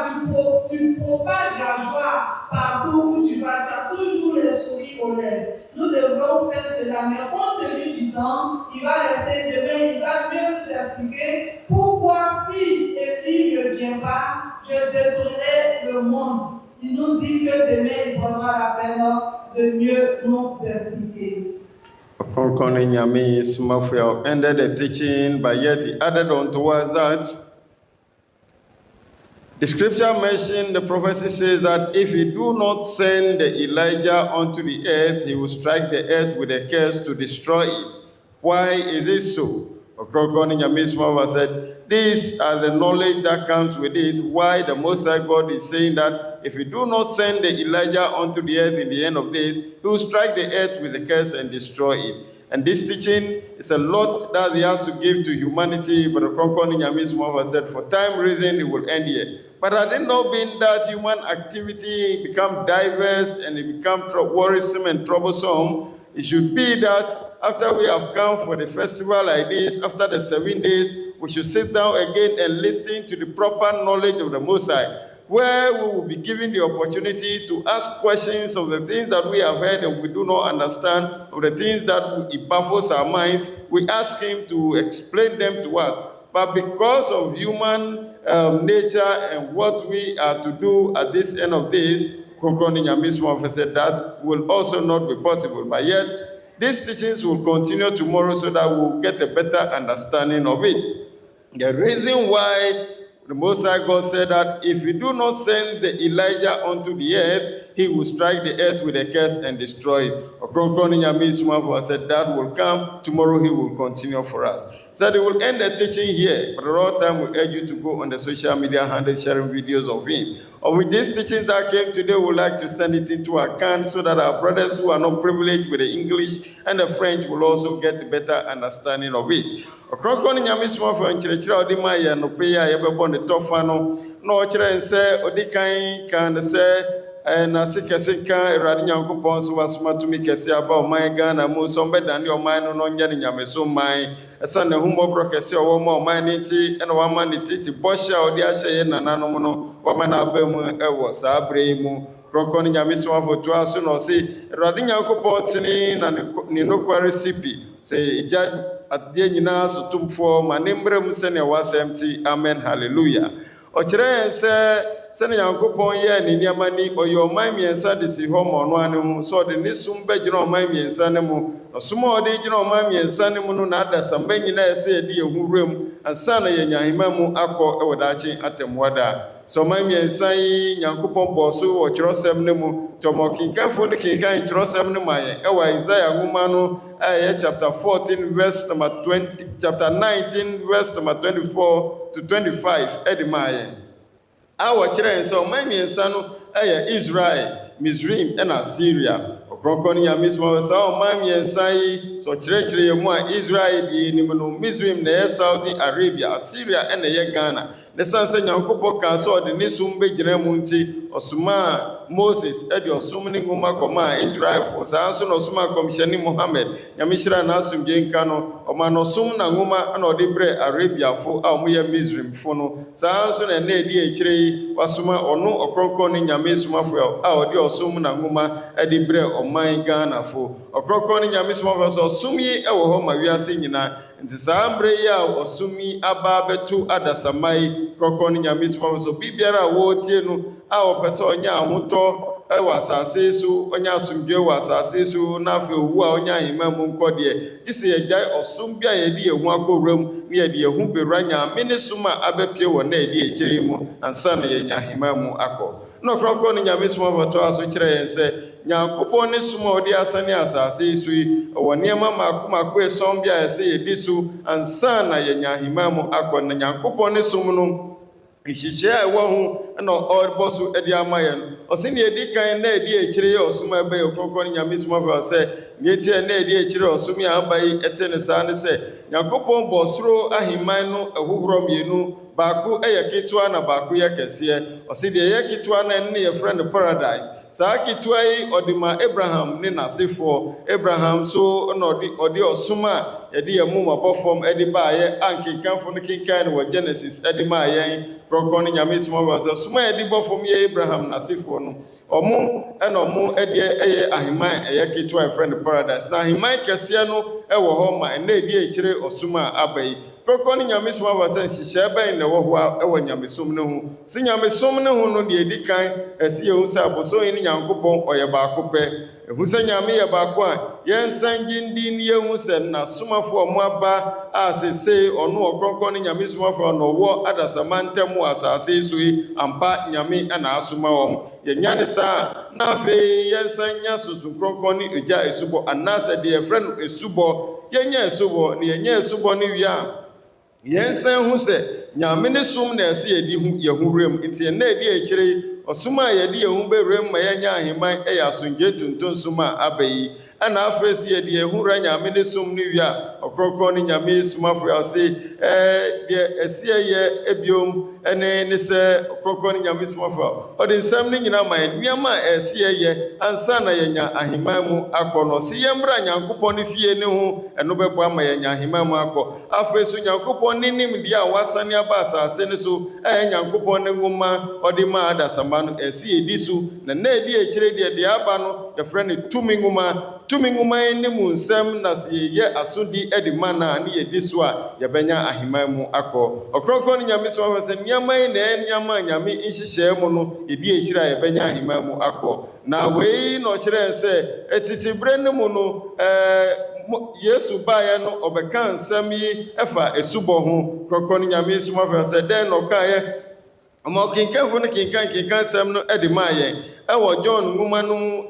tu propages la joie partout où tu vas, tu as toujours le sourire aux lèvres. Nous devons faire cela, mais compte tenu du temps, il va laisser demain, il va mieux nous expliquer pourquoi si Élie ne vient pas, je détruirai le monde. Il nous dit que demain, il prendra la peine de mieux nous expliquer. Ɔkrɔnkrɔnyi Nyame Somafo ended the teaching, but yet he added on towards that. The scripture mentioned, the prophecy says that if he do not send Elijah onto the earth, he will strike the earth with a curse to destroy it. Why is it so? Ɔkrɔnkrɔnyi Nyame Somafo said, these are the knowledge that comes with it, why the Most High God is saying that if you do not send Elijah onto the earth in the end of days, he will strike the earth with a curse and destroy it. And this teaching is a lot that he has to give to humanity, but Ɔkrɔnkrɔnyi Nyame Somafo said, for time reason, it will end here. But had it not been that human activity become diverse and it become worrisome and troublesome, it should be that after we have come for the festival like this, after the 7 days, we should sit down again and listen to the proper knowledge of the Most High, where we will be given the opportunity to ask questions of the things that we have heard and we do not understand, of the things that it baffles our minds. We ask him to explain them to us. But because of human nature and what we are to do at this end of days, Ɔkrɔnkrɔnyi Nyame Somafo said that will also not be possible. But yet, these teachings will continue tomorrow so that we'll get a better understanding of it. The reason why the Most High God said that if you do not send the Elijah onto the earth, he will strike the earth with a curse and destroy it. Ɔkrɔnkrɔnyi Nyame Somafo said that will come. Tomorrow he will continue for us. So he will end the teaching here, but at all time we urge you to go on the social media handle sharing videos of him. Or with these teachings that came today, we would like to send it into account so that our brothers who are not privileged with the English and the French will also get a better understanding of it. Ɔkrɔnkrɔnyi Nyame Somafo nkyerɛkyerɛ ɔde ma yɛ no pe a yɛbɛbɔ ne tɔfa no na ɔkyerɛ sɛ ɔde kan sɛ na sikɛse ka Awurade Nyankopɔn so wasoma tumi kɛse aba ɔman Ghana mu sɛ ɔmbɛdane ɔman no na ɔnyɛ ne nyameso man ɛsɛ ne hummɔborɔ kɛse ɔwɔ ma ɔman no nti ɛna wama ne titi bɔhyɛ a ɔde ahyɛ yɛ nananom no wama no aba mu ɛwɔ saa berɛ yi mu. Ɔkrɔnkrɔnyi Nyame Somafo toa so na ɔse Awurade Nyankopɔn tene na ne nokware sipi sɛ ɛgya adeɛ nyinaa so tomfoɔ ma ne mmerɛ mu sɛnea wɔasɛm ti. Amen. Hallelujah. Ɔkyerɛ yɛn sɛ sɛne Nyankopɔn yɛ ne nneɛma ni ɔyɛ ɔman mmiɛnsa de si hɔ ma ɔno ane ho sɛ ɔde ne som bɛgyina ɔman mmiɛnsa no mu na som a ɔde gyina ɔman mmiɛnsa no mu no na adasamba nyinaa ɛsɛ yɛde yɛn ho wura mu ansa na yɛnya ahema mu akɔ ɛwɔ daakye atemmuada a sɛ ɔman mmiɛnsa yi Nyankopɔn bɔɔ so wɔ Kyerɛwsɛm no mu nti ɔmɔkenkanfoɔ no kenkan Kyerɛwsɛm no ma yɛn ɛwɔ Isaiah nwoma no ɛyɛ chapter 14 verse number 20, chapter 19 verse number 24 to 25 ɛde ma yɛn. Our children so many sanu Israel, Misrim, and Assyria. Ɔkrɔnkrɔnyi Nyame Somafo saa ɔman mmiɛnsa yi so kyerɛkyerɛ mu a Israel die nim no Misrim na ɛyɛ Saudi Arabia, Assyria ɛna ɛyɛ Ghana. Ne san sɛ Nyankopɔn ka sɛ ɔde ne som bɛgyina mu nti ɔsoma Moses ɛde ɔsom ne nwoma kɔma Israelfo saa nso na ɔsoma kɔmhyɛne Mohammed Nyame hyira n'asomdwe nka no ɔma no ɔsom na nwoma ɛna ɔde brɛ Arabiafo a ɔmoyɛ Misrimfo no saa nso na ɛna ɛdi akyire yi wasoma ɔno Ɔkrɔnkrɔnyi Nyame Somafo a ɔde ɔsom na nwoma ɛde brɛ ɔman Ghana fo. Ɔkrɔnkrɔnyi Nyame Somafo sɛ ɔsom yi ɛwɔ hɔ ma wiase nyinaa nti saa mmerɛ yi a ɔsom yi aba bɛto adasamma yi Ɔkrɔnkrɔnyi Nyame Somafo sɛ biribiara a wɔretie no a ɔpɛ sɛ ɔnyɛ ahotɔ ɛwɔ asase so onya asomdwe wɔ asase so na afei owu a onya ahema mu nkɔ deɛ gye yɛgyae ɔsom bi a yɛde yɛn ho akɔwuram ne yɛde yɛn ho bɛwura Nyame ne som a abɛpie wɔ na yɛde akyire mu ansa na yɛnya ahema mu akɔ na ɔkrɔkrɔ ne Nyame som afɔtɔ aso kyerɛ yɛn sɛ Nyankopɔn ne som a ɔde asane asase so yi ɔwɔ nneɛma maako ɛsɔn bi a ɛsɛ yɛdi so ansa na yɛnya ahema mu akɔ na Nyankopɔn ne som no ihyehyɛ a ɛwɔ ho na ɔrebɔ so de ama yɛn ɔsɛ ne yɛdi kan na yɛdi akyire yɛ ɔsom a ɛbɛyɛ ɔkrɔkrɔ ne Nyame som afɔ sɛ neɛtiɛ na yɛdi akyire ɔsom a aba yi ɛte ne saa ne sɛ Nyankopɔn bɔ soro aheman no ɛhohorɔ mmienu baako ɛyɛ ketewa na baako yɛ kɛseɛ ɔsɛ deɛ ɛyɛ ketewa no ne yɛfrɛ no paradise saa ketewa yi ɔde ma Abraham ne n'asefoɔ Abraham so na ɔde ɔsom a yɛde yɛn mu mabɔ fam de baayɛ a nkenkanfo no kenkan no wɔ Genesis de maa yɛn Krɔkrɔ ne Nyame som afɔ sɛ som a yɛde bɔ fam yɛ Abraham n'asefoɔ no ɔmo ɛdeɛ ɛyɛ aheman ɛyɛ ketewa yɛfrɛ no paradise na aheman kɛseɛ no ɛwɔ hɔ ma ɛna ɛdi akyire ɔsom a aba yi Krɔkrɔ ne Nyame som afɔ sɛ nhyehyɛ bɛn na ɛwɔ hɔ a ɛwɔ Nyamesom no ho sɛ Nyamesom no ho no deɛ ɛdi kan ɛsɛ yɛhu sɛ abosom yi ne Nyankopɔn ɔyɛ baako pɛ ɛhu sɛ Nyame yɛ baako a yɛnsan gye ndi ne yɛhu sɛ n'asomafoɔ ɔmo aba a sesei ɔno ɔkrɔkrɔ ne Nyame somafoɔ na ɔwɔ adasama ntam wɔ asase so yi ampa Nyame ɛna asoma wɔn yɛnya ne saa na afei yɛnsan nya soso krɔkrɔ ne ogya esubɔ anaasɛ deɛ yɛfrɛ no esubɔ yɛnya esubɔ ne yɛnya esubɔ ne wie a yɛnsan hu sɛ Nyame ne som na ɛsɛ yɛdi yɛn ho wura mu nti ɛna ɛdi akyire ɔsom a yɛde yɛn ho bɛwura mu ma yɛnya aheman ɛyɛ asomdwe tuntum som a aba yi ɛna afei so yɛde yɛn ho wura Nyame ne som no wie a ɔkrɔkrɔ ne Nyame somafo ase deɛ ɛsɛ yɛ ebiom ɛne ne sɛ ɔkrɔkrɔ ne Nyame somafo ɔde nsɛm no nyinaa ma yɛn nneɛma a ɛsɛ yɛ ansa na yɛnya aheman mu akɔ no ɔsɛ yɛmmra Nyankopɔn ne fie ne ho ɛno bɛboa ma yɛnya aheman mu akɔ afei so Nyankopɔn ne nim deɛ a wasane aba asase ne so ɛyɛ Nyankopɔn ne nwoma ɔde ma adasama no ɛsɛ yɛdi so na ɛdi akyire deɛ aba no yɛfrɛ no tumi nwoma yi ne mu nsɛm na sɛ yɛyɛ asodi de ma na ne yɛdi so a yɛbɛnya aheman mu akɔ ɔkrɔkrɔ ne Nyame som afɔ sɛ nneɛma yi na ɛyɛ nneɛma a Nyame nhyehyɛe mu no yɛdi akyire a yɛbɛnya aheman mu akɔ na wei na ɔkyerɛ sɛ ɛtitibere ne mu no Yesu baeɛ no ɔbɛka nsɛm yi ɛfa esubɔ ho krɔkrɔ ne Nyame som afɔ sɛ dɛn na ɔkaeɛ ɔma ɔkenkanfo no kenkan nsɛm no de maa yɛn ɛwɔ John nwoma no mu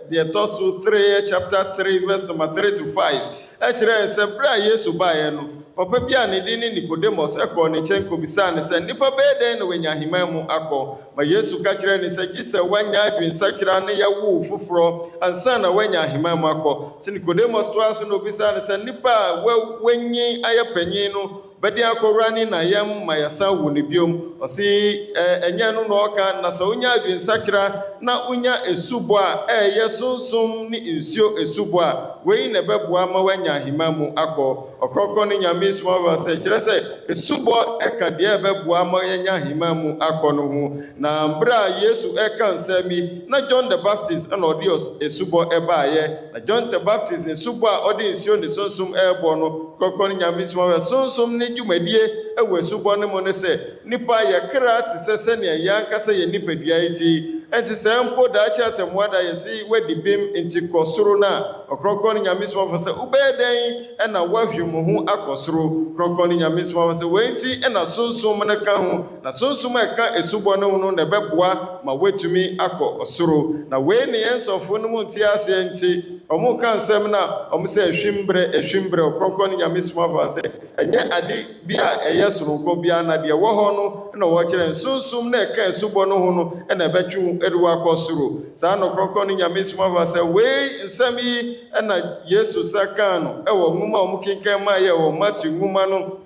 deɛ ɛtɔ so 3 chapter 3 verse 3 to 5 ɛkyerɛ sɛ bere a Yesu baeɛ no papa bi a ne din ne Nicodemus ɛkɔɔ ne nkyɛn kɔbisaa ne sɛ nnipa bɛyɛ dɛn na wɔanya aheman mu akɔ ma Yesu ka kyerɛ ne sɛ gye sɛ woanya adwensakra ne Yawoh foforɔ ansa na woanya aheman mu akɔ sɛ Nicodemus toa so na obisaa ne sɛ nnipa a wɔnyi ayɛ panyin no bɛde akɔwura ne na yɛm ma yɛsan wo ne biom ɔse ɛnyɛ no na ɔka na sɛ wonya adwensakra na wonya esubɔ a ɛyɛ sonsom ne nsuo esubɔ a wei na ɛbɛboa ma woanya aheman mu akɔ ɔkrɔkrɔ ne Nyame som afɔ sɛ kyerɛ sɛ esubɔ ɛka deɛ ɛbɛboa ma yɛnya aheman mu akɔ no ho na mbere a Yesu ɛka nsɛm yi na John the Baptist ɛna ɔde esubɔ ɛbaayɛ na John the Baptist ne subɔ a ɔde nsuo ne sonsom ɛɛbɔ no krɔkrɔ ne Nyame som afɔ sonsom ne dwumadie ɛwɔ esubɔ no mu ne sɛ nipa yɛ kra te sɛ sɛnea yɛn ankasa yɛ nipadua yi ti ɛnti sɛ mpo daakye atemmuada yɛsi wadi bim nti kɔ soro no a ɔkrɔkrɔ ne Nyame som afɔ sɛ wobɛyɛ dɛn ɛna woahwe mo ho akɔ soro krɔkrɔ ne Nyame som afɔ sɛ wei nti ɛna sonsom no ka ho na sonsom a ɛka esubɔ no ho no na ɛbɛboa ma woatumi akɔ ɔsoro na wei ne yɛn nsɔfo no mu nte aseɛ nti ɔmo ka nsɛm na ɔmo sɛ ehwimbrɛ ɔkrɔkrɔ ne Nyame som afɔ sɛ ɛnyɛ ade bi a ɛyɛ soronko bia na deɛ wɔ hɔ no na wɔkyerɛ nsonsom na ɛka esubɔ no ho no ɛna ɛbɛtwe ɛde wakɔ soro saa na ɔkrɔkrɔ ne Nyame som afɔ sɛ wei nsɛm yi ɛna Yesu sa kaa no ɛwɔ nwoma a ɔmo kenkan maa yɛ wɔ Matthew nwoma no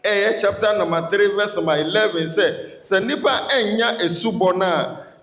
ɛyɛ chapter number 3 verse 11 sɛ nipa ɛnya esubɔ no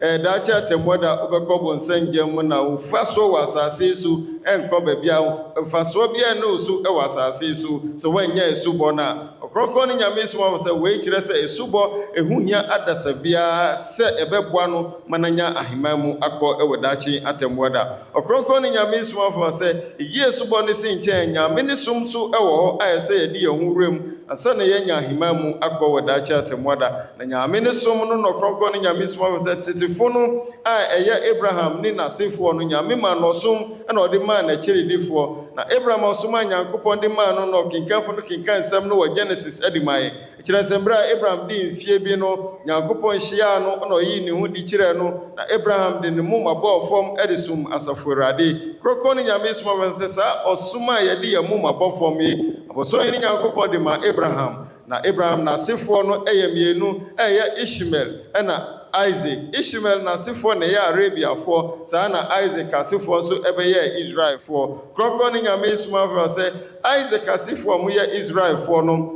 a daakye atemmuada wobɛkɔ bɔnsɛn gyam mu na wofa so wɔ asase so ɛnkɔ baabi a mfasoɔ biara ne osu ɛwɔ asase so sɛ woanya esubɔ no a ɔkrɔnkrɔn ne nyame Somafo sɛ wei kyerɛ sɛ esubɔ ehu hia adasa biara sɛ ɛbɛboa no mananya aheman mu akɔ ɛwɔ daakye atemmuo da ɔkrɔnkrɔn ne nyame Somafo sɛ yie subɔ ne si nkyɛn nyame ne som so ɛwɔ hɔ ayɛ sɛ yɛde yɛn ho wura mu ansa na yɛnya aheman mu akɔ wɔ daakye atemmuo da na nyame ne som no na ɔkrɔnkrɔn ne nyame Somafo sɛ tetefo no a ɛyɛ Abraham ne n'asefoɔ no nyame ma no ɔsom ɛna ɔde maa n'akyiridifoɔ na Abraham ɔsom a Nyankopɔn de maa no na ɔkenkanfo no kenkan nsɛm no wɔ Genesis ɛde maa yɛn kyerɛ sɛ mmerɛ a Abraham de mfie bi no Nyankopɔn hyiaa no na ɔyii ne ho di kyerɛ no na Abraham de ne moma bɔɔ fam ɛde som Asafo Awurade krɔkɔ ne nyame Somafo sɛ saa ɔsom a yɛde yɛn moma bɔ fam yi abɔsɔn ne Nyankopɔn de ma Abraham na Abraham n'asefoɔ no ɛyɛ mmienu ɛyɛ Ishmael ɛna Isaac Ishmael n'asefoɔ na ɛyɛ Arabiafoɔ saa na Isaac asefoɔ nso ɛbɛyɛ Israelfoɔ krɔkɔ ne nyame Somafo sɛ Isaac asefoɔ mo yɛ Israelfoɔ no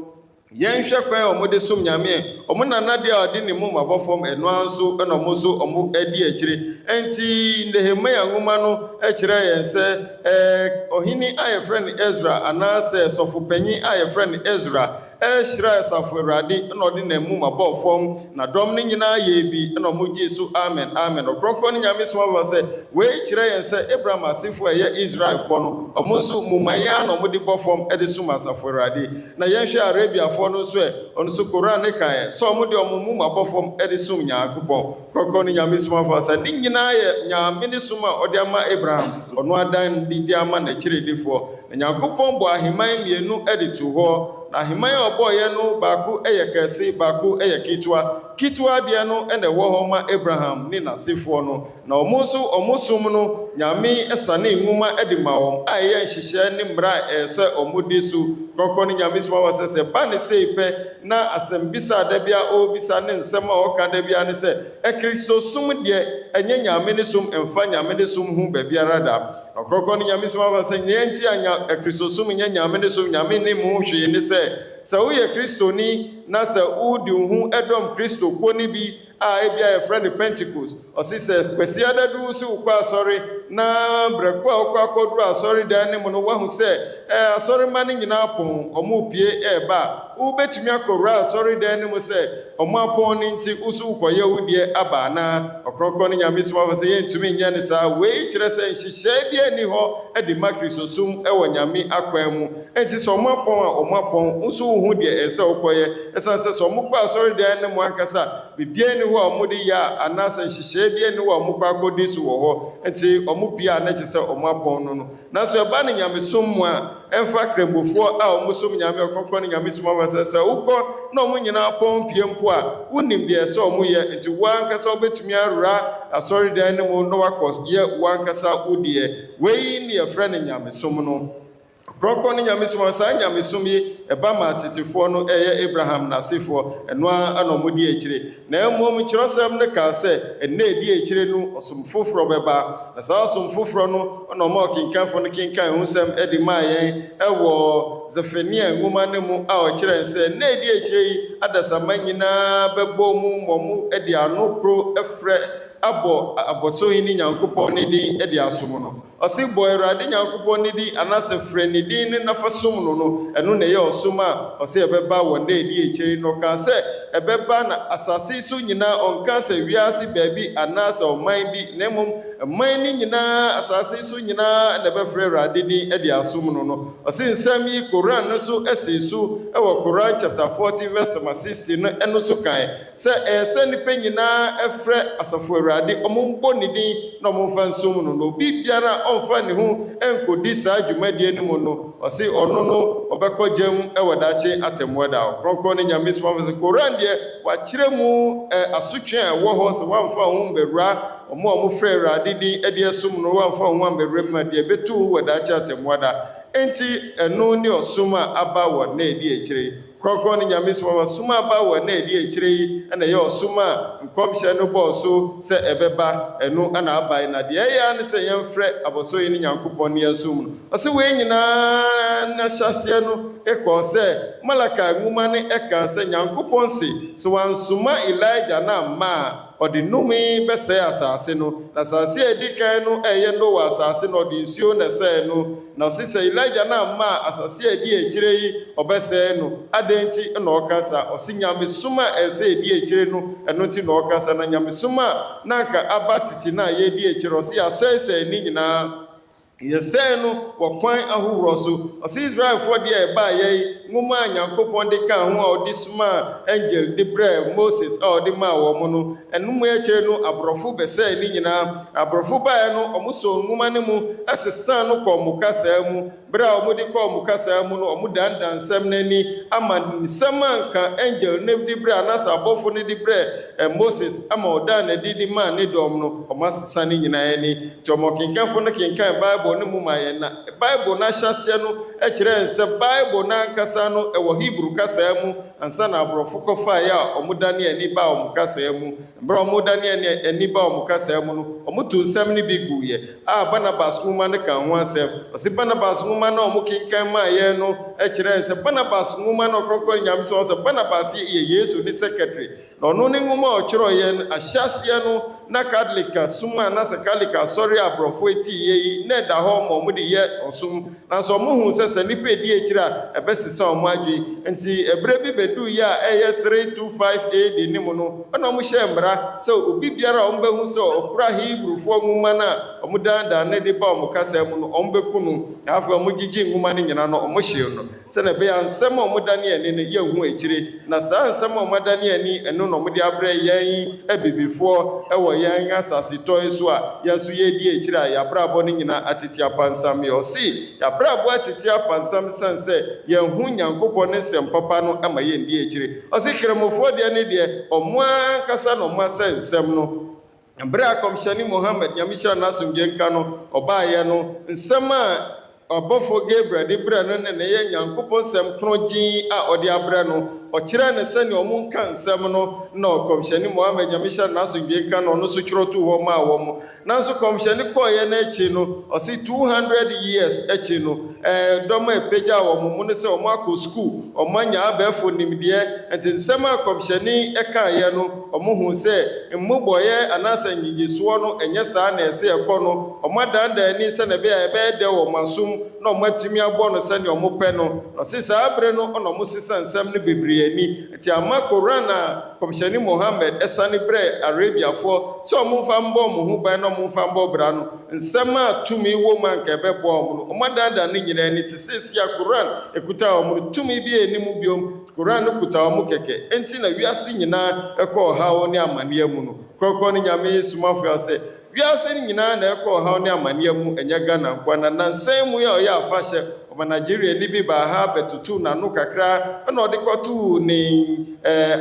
yɛnhwɛ kwan a ɔmo de som nyame ɔmo nanade a ɔde ne moma bɔ fam ɛno nso ɛna ɔmo nso ɔmo adi akyire enti Nehemia nwoma no ɛkyerɛ yɛn sɛ ɔhene a yɛfrɛ no Ezra anaasɛ sɔfopanyin a yɛfrɛ no Ezra ɛhyira Asafo Awurade ɛna ɔde ne moma bɔ fam na dɔm no nyinaa yɛ bi ɛna ɔmo gye so amen amen ɔkrɔnkron ne nyame Somafo sɛ wei kyerɛ yɛn sɛ Abraham asefo a ɛyɛ Israelfoɔ no ɔmo nso mumayɛ na ɔmo de bɔ fam ɛde som Asafo Awurade na yɛnhwɛ Arabiafoɔ no nso ɔno nso Koran ne kan sɛ ɔmo de ɔmo moma bɔ fam ɛde som Nyankopɔn krɔnkron ne nyame Somafo sɛ ne nyinaa yɛ nyame ne som a ɔde ama Abraham ɔno adan de ama n'akyiridifoɔ na Nyankopɔn bɔ aheman mmienu ɛde to hɔ na aheman a ɔbɔɔyɛ no baako ɛyɛ kɛse baako ɛyɛ ketewa deɛ no ɛna ɛwɔ hɔ ma Abraham ne n'asefoɔ no na ɔmo nso ɔmo som no nyame ɛsane nwoma ɛde ma wɔn a ɛyɛ nhyehyɛ ne mmara a ɛyɛ sɛ ɔmo de so krɔnkron ne nyame Somafo sɛ ba ne sei pɛ na asɛm bisa da bia ɔbisa ne nsɛm a ɔka da bia ne sɛ Kristo som deɛ ɛnyɛ nyame ne som ɛmfa nyame ne som ho baabiara da ɔkrɔnkron ne nyame Somafo sɛ nyɛ nti a Kristo som nyɛ nyame ne som nyame ne mu hwee ne sɛ woyɛ Kristoni na sɛ wodi wo ho ɛdɔm Kristo kuo ne bi a ebi a yɛfrɛ no Pentecost ɔsi sɛ kwasi adaduru si wokɔ asɔre na brɛko a wokɔ akɔduru asɔre dan ne mu no wahu sɛ asɔre ma no nyinaa pɔn ɔmo pie ɛɛba a wobɛtumi akɔwura asɔre dan ne mu sɛ ɔmo apɔn no nti woso wokɔyɛ wo deɛ aba anaa ɔkrɔnkron ne nyame Somafo sɛ yɛntumi nyɛ ne saa wei kyerɛ sɛ nhyehyɛe bi ani hɔ ɛde ma Kristosom ɛwɔ nyame akwan mu enti sɛ ɔmo apɔn a ɔmo apɔn nso wo ho deɛ ɛsɛ wokɔyɛ ɛsiane sɛ sɛ ɔmo kɔ asɔre dan ne mu ankasa biribiara ni hɔ a ɔmo de yɛ a anaasɛ nhyehyɛe bi ani hɔ a ɔmo kɔ akɔdi so wɔ hɔ enti ɔmo pie a na kyerɛ sɛ ɔmo apɔn no nanso ɛba ne nyamesom mu a ɛmfa krembofoɔ a ɔmo som nyame ɔkrɔnkron ne nyame Somafo sɛ wokɔ na ɔmo nyinaa apɔn pie mpo a wonim deɛ sɛ ɔmo yɛ nti woankasa wobɛtumi awura asɔre dan ne mu na wakɔyɛ woankasa wo deɛ wei ne yɛfrɛ ne nyamesom no krɔnkron ne nyame Somafo saa nyamesom yi ɛba ma atetefoɔ no ɛyɛ Abraham n'asefoɔ ɛno a na ɔmo di akyire na mmom kyerɛsɛm no kaa sɛ ɛnna ɛdi akyire no ɔsom foforɔ bɛba na saa ɔsom foforɔ no ɔna ɔma ɔkenkanfo no kenkan ho nsɛm ɛde maa yɛn ɛwɔ Zefania nwoma no mu a ɔkyerɛ sɛ ɛnna ɛdi akyire yi adasama nyinaa bɛbɔ mu mmɔmo ɛde ano koro ɛfrɛ abɔ abɔsɔyi ne Nyankopɔn ne din ɛde asom no ɔsi bɔ Awurade Nyankopɔn ne din anasɛ frɛ ne din ne nafa som no ɛno na ɛyɛ ɔsom a ɔsi ɛbɛba wɔ na ɛdi akyire no ɔka sɛ ɛbɛba na asase so nyinaa ɔnka sɛ wiase baabi anaasɛ ɔman bi na mmom ɔman ne nyinaa asase so nyinaa na ɛbɛfrɛ Awurade din ɛde asom no ɔsi nsɛm yi Koran no so ɛsi so ɛwɔ Koran chapter 40 verse 60 no ɛno so kan sɛ ɛyɛ sɛ nipa nyinaa ɛfrɛ Asafo Awurade ɔmo mbɔ ne din na ɔmo mfa nsom no obi biara ɔmfa ne ho ɛnkɔdi saa dwumadie no mu no ɔsi ɔno no ɔbɛkɔ gyam ɛwɔ daakye atemmuo da ɔkrɔnkron ne nyame Somafo sɛ Koran deɛ wakyerɛ mu asotwe a ɛwɔ hɔ sɛ wamfa ho mbɛwura ɔmo a ɔmo frɛ Awurade din ɛde asom no wamfa ho mbɛwura mu deɛ ɛbɛtu wɔ daakye atemmuo da enti ɛno ne ɔsom a aba wɔ na ɛdi akyire krɔnkron ne nyame Somafo som aba wɔ na ɛdi akyire yi ɛna ɛyɛ ɔsom a nkɔmhyɛ no bɔɔ so sɛ ɛbɛba ɛno ana aba na deɛ ɛyɛ ne sɛ yɛmfrɛ abɔsɔyi ne Nyankopɔn ne yɛsom no ɔsɛ wei nyinaa na hyɛseɛ no ɛkɔɔ sɛ Malaka nwoma ne ɛka sɛ Nyankopɔn se sɛ wansoma Elijah na amma a ɔde nnome bɛsɛe asase no na asase a ɛdi kan no ɛyɛ no wɔ asase no ɔde nsuo na ɛsɛe no na ɔsi sɛ Elijah na ama asase a ɛdi akyire yi ɔbɛsɛe no adan nti na ɔkasa ɔsi nyamesom a ɛsɛ ɛdi akyire no ɛno nti na ɔkasa na nyamesom a na anka aba tete na yɛdi akyire ɔsi asɛesɛe ne nyinaa yɛsɛe no wɔ kwan ahodoɔ so ɔsi Israelfoɔ deɛ ɛbaa yɛi nwoma a Nyankopɔn de ka ho a ɔde soma angel de brɛ Moses a ɔde maa wɔn no ɛno mu akyire no aborɔfo bɛsɛe ne nyinaa aborɔfo baeɛ no ɔmo so nwoma no mu ɛsesan no kɔ ɔmo kasaa mu bere a ɔmo de kɔ ɔmo kasaa mu no ɔmo dandan nsɛm n'ani ama nsɛm a nka angel ne de brɛ anasa abɔfo ne de brɛ Moses ama ɔdan n'adi de maa ne dɔm no ɔmo asesa ne nyinaa ani nti ɔmo kenkanfo no kenkan Bible no mu ma yɛn na Bible no ahyɛseɛ no ɛkyerɛ nsɛ Bible no ankasa no ɛwɔ Hebrew kasaa mu ansa na aborɔfo kɔfaeɛ a ɔmo dane ani ba ɔmo kasaa mu bere a ɔmo dane ani ba ɔmo kasaa mu no ɔmo to nsɛm no bi guiɛ a Barnabas nwoma no ka ho asɛm ɔsi Barnabas nwoma no ɔmo kenkan maa yɛn no ɛkyerɛ nsɛ Barnabas nwoma no Ɔkrɔnkrɔnyi Nyame sɛ ɔsɛ Barnabas yɛ Yesu ne secretary na ɔno ne nwoma a ɔkyerɛ yɛn no ahyɛseɛ no na Katolika suma na sɛ Katolika asɔre aborɔfo eti yi na ɛda hɔ ma ɔmo de yɛ ɔsom nanso ɔmo hu sɛ nipa edi akyire a ɛbɛsesa ɔmo adwe nti ɛbrɛ bi bɛdu yi a ɛyɛ 325 AD ne mu no ɛna ɔmo hyɛ mmara sɛ obi biara a ɔmo bɛhu sɛ ɔkura Hebrewfoɔ nwoma no a ɔmo dandan ne de ba ɔmo kasa mu no ɔmo bɛku no afei ɔmo gyigyi nwoma no nyinaa no ɔmo hyɛ no sɛnɛ ɛbɛyɛ nsɛm a ɔmo dane ani no yɛnhu akyire na saa nsɛm a ɔmo adane ani ɛno na ɔmo de abrɛ yɛn abibifoɔ ɛwɔ yɛn asase tɔe so a yɛn nso yɛdi akyire a yɛabrabɔ no nyinaa atete apansam yɛ ɔse yɛabrabɔ atete apansam sɛn sɛ yɛnhu Nyankopɔn ne nsɛm papa no ama yɛndi akyire ɔse kremofoɔ deɛ ne deɛ ɔmo ankasa na ɔmo asɛ nsɛm no bere a kɔmhyɛne Mohammed Nyame hyira n'asomdwe nka no ɔbaeɛ no nsɛm a ɔbɔfo Gabriel de brɛ no ne yɛ Nyankopɔn nsɛm krongyee a ɔde abrɛ no ɔkyerɛ ne sɛnea ɔmo nka nsɛm no na kɔmhyɛne Mohammed Nyame hyira n'asomdwe nka no ɔno so twerɛ to hɔ maa wɔn nanso kɔmhyɛne kɔɔyɛ n'akyi no ɔse 200 years akyi no dɔm a ɛpagya wɔn mu no sɛ ɔmo akɔ school ɔmo anya abɛɛfo nimdeɛ nti nsɛm a kɔmhyɛne ɛkaeɛ no ɔmo hu sɛ mmobɔeɛ anaasɛ nyigyesoɔ no ɛnyɛ saa na ɛsɛ ɛkɔ no ɔmo adandan ani sɛ na ɛbɛyɛ dɛ wɔ mo asom na ɔmo atumi abɔ no sɛnea ɔmo pɛ no ɔse saa bere no ɔna ɔmo sesa nsɛm no bebree ani nti ama Koran a kɔmhyɛne Mohammed ɛsane brɛ Arabiafoɔ sɛ ɔmo mfa mbɔ ɔmo ho ban na ɔmo mfa mbɔ bra no nsɛm a tumi wɔ mu anka ɛbɛbɔ ɔmo no ɔmo adandan ne nyinaa ani te sɛ a Koran ekuta ɔmo no tumi bi anim biom Koran no kuta ɔmo kɛkɛ enti na wiase nyinaa ɛkɔ ɔhaw ne amanneɛ mu no Ɔkrɔnkrɔnyi Nyame Somafo sɛ wiase nyinaa na ɛkɔ ɔhaw ne amanneɛ mu ɛnyɛ Ghana nkwa na nansan mu yɛ ɔyɛ afahyɛ ɔma Nigeria ni bi ba ha bɛtutu n'ano kakra ɛna ɔde kɔtoo ne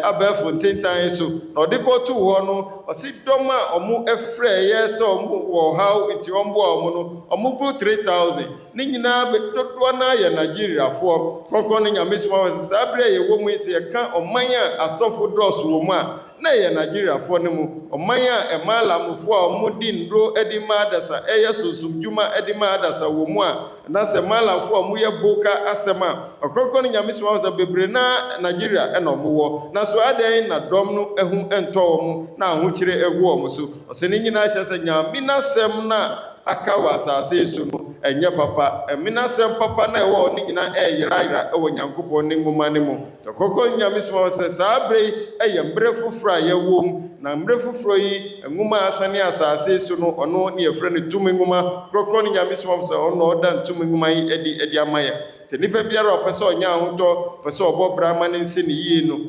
abɛɛfo ntentan so na ɔde kɔtoo hɔ no ɔsi dɔm a ɔmo ɛfrɛɛyɛ sɛ ɔmo wɔ ɔhaw nti ɔmboa ɔmo no ɔmo buru 3000 ne nyinaa dodoɔ no ayɛ Nigeriafoɔ Ɔkrɔnkrɔnyi Nyame Somafo saa berɛ a yɛwɔ mu yi sɛ yɛka ɔman a asɔfo dɔɔso wɔ mu a na yɛ Nigeriafoɔ no mu ɔman a ɛma alamofoɔ a ɔmo di nduro ɛde ma adasa ɛyɛ sonsomdwuma ɛde ma adasa wɔ mu a anasɛ malafoɔ a ɔmo yɛ boka asɛm a Ɔkrɔnkrɔnyi Nyame Somafo sɛ bebree na Nigeria ɛna ɔmo wɔ na so adan na dɔm no ɛho ɛntɔ ɔmo na ahokyere ɛwɔ ɔmo so ɔsɛ ne nyinaa kyerɛ sɛ Nyame n'asɛm na aka wɔ asase so no ɛnyɛ papa ɛminasɛm papa na ɛwɔ ne nyinaa ɛyerayera ɛwɔ Nyankopɔn ne nwoma ne mu Ɔkrɔnkrɔnyi Nyame Somafo sɛ saa bere yi ɛyɛ mmerɛ foforɔ a yɛwɔ mu na mmerɛ foforɔ yi nwoma asane asase so no ɔno ne yɛfrɛ no tumi nwoma Ɔkrɔnkrɔnyi Nyame Somafo sɛ ɔno ɔda ntumi nwoma yi ɛde ama yɛ te nipa biara ɔpɛ sɛ ɔnyɛ ahotɔ pɛ sɛ ɔbɔ brama ne nse ne yie no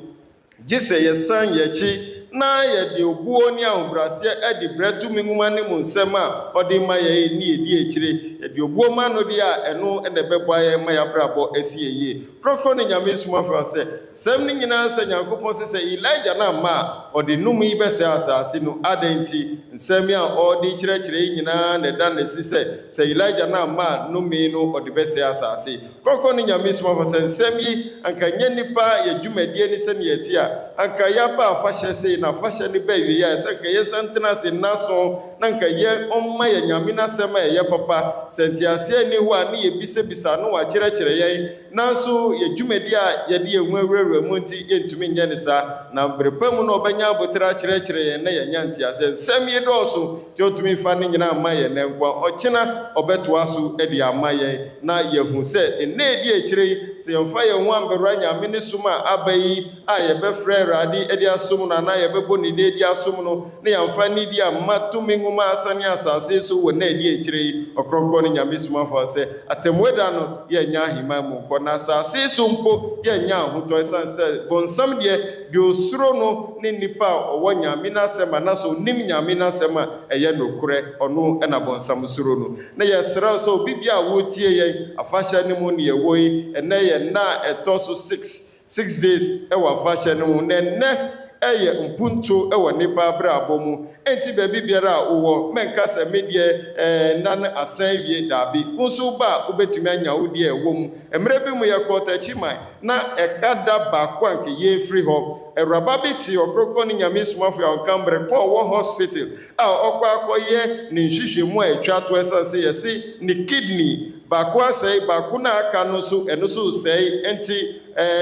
gye sɛ yɛsan yɛkyi na yɛde obuo ne ahobraseɛ ɛde brɛ tumi nwoma ne mu nsɛm a ɔde ma yɛ ni edi akyire yɛde obuo ma no de a ɛno ɛna ɛbɛboa yɛn ma yɛabrabɔ asi yie Ɔkrɔnkrɔnyi Nyame Somafo sɛ sɛm ne nyinaa sɛ Nyankopɔn sɛ Elijah na ma a ɔde num yi bɛsɛ asase no adan nti nsɛm a ɔde kyerɛkyerɛ yi nyinaa na ɛda ne si sɛ Elijah na ma num no ɔde bɛsɛ asase Ɔkrɔnkrɔnyi Nyame Somafo sɛ nsɛm yi anka nyɛ nipa yɛ dwumadie ne sɛ ne yɛte a anka yɛaba afahyɛ sɛ na fashion ne ba wie ya se ka ye santena se naso na nka ye omma ye nyame na sema ye papa sentiase ni ho a ne ye bisa no wa kyerɛkyerɛ ye nanso ye dwumadi a ye de ehu awurawura mu nti entumi nye ne sa na brepam no obanya abotra kyerɛkyerɛ ye na ye nyantiase nsɛm ye dɔɔso ti otumi fa ne nyina ama ye na nkwa ɔkyena ɔbɛtoa so de ama ye na ye hu se ene di ekyire se yɛmfa ye ho ambɛrwa nyame ne sum a abayi a ye bɛfrɛ Awurade de asom na na ye bɛbɔ ne de asom no ne yɛmfa ne di amma tumi ngoma asane asase so wɔ na di ekyire ɔkrɔnkrɔn ne nyame Somafo se atemweda no ye nya ahima mu kɔ na asase so mpo ye nya ahotɔ esan sɛ bonsam de osuro no ne nipa ɔwɔ nyame na asɛm na so nim nyame na asɛm a ɛyɛ nokorɛ ɔno ɛna bonsam suro no na yɛ srɛ so obi bia wo tie yɛn afahyɛ ne mu ne yɛ wɔ yi ɛnɛ yɛ na ɛtɔ so 6 days ɛwɔ afahyɛ ne mu na ɛnɛ ɛyɛ mpunto ɛwɔ nipa brabɔ mu enti baabi biara a wowɔ menka sɛ medie nan asan wie daabi nso ba wobɛtumi anya wo die ɛwɔ mu mmerɛ bi mu yɛ kɔtachi man na ɛka da baako anke yɛfiri hɔ Awuraba bi te ɔkrɔkrɔ ne nyame Somafo a ɔkambrɛ kɔ wɔ hospital a ɔkɔ akɔyɛ ne nhwehwɛmu a ɛtwa to ɛsan sɛ yɛse ne kidney baako asɛe baako na aka no so ɛno so sɛe enti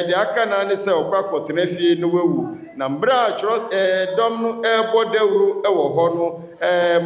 de aka na ne sɛ ɔkɔ akɔtena fie no wawu na mbrɛ a kyerɛ dɔm no ɛbɔ dawuro ɛwɔ hɔ no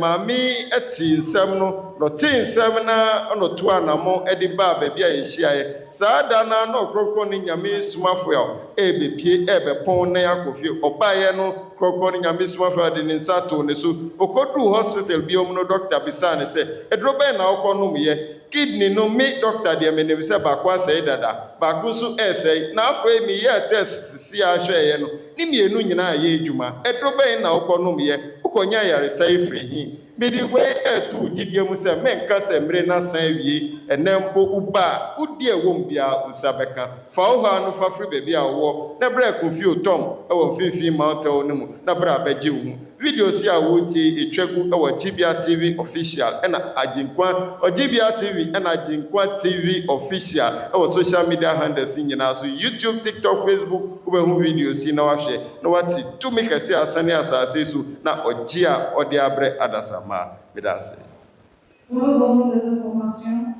maame ɛte nsɛm no lɔte nsɛm na ɔnɔto anamɔ ɛde baa baabi a yɛhyiaeɛ saa da na ɔkrɔkrɔ ne nyame Somafo a ɛbɛpie ɛbɛpɔn na akɔfie ɔbaeɛ no krɔkrɔ ne nyame Somafo de ne nsa to ne so ɔkɔduru hospital biom no doctor bisa ne sɛ ɛduro bɛn na ɔkɔ nom yɛ kidney no me doctor de menim sɛ baako asɛe dada baako nso ɛsɛe na afei me yɛ test sisi ahwɛeɛ no ne mienu nyinaa yɛ adwuma ɛduro bɛn na ɔkɔ nom yɛ ɔkɔnya yaresa efiri hi mede wei ɛto gyidie mu sɛ menka sɛ mmere na san wie ɛnɛ mpo uba udi ɛwɔ mbia nsa bɛka fa wo hɔ no fa firi baabi a wɔ na brɛ kofi otɔm ɛwɔ mfimfini mountain no mu na brɛ abɛgye wo ho video si a wotie etwagu ɛwɔ Jibia TV official ɛna aginkwa Jibia TV ɛna aginkwa TV official ɛwɔ social media handles nyinaa so YouTube, TikTok, Facebook wobɛhu video si na wahwɛ na wati tumi kɛse asane asase so na ɔgye a ɔde abrɛ adasa. Nous vous donnons des informations.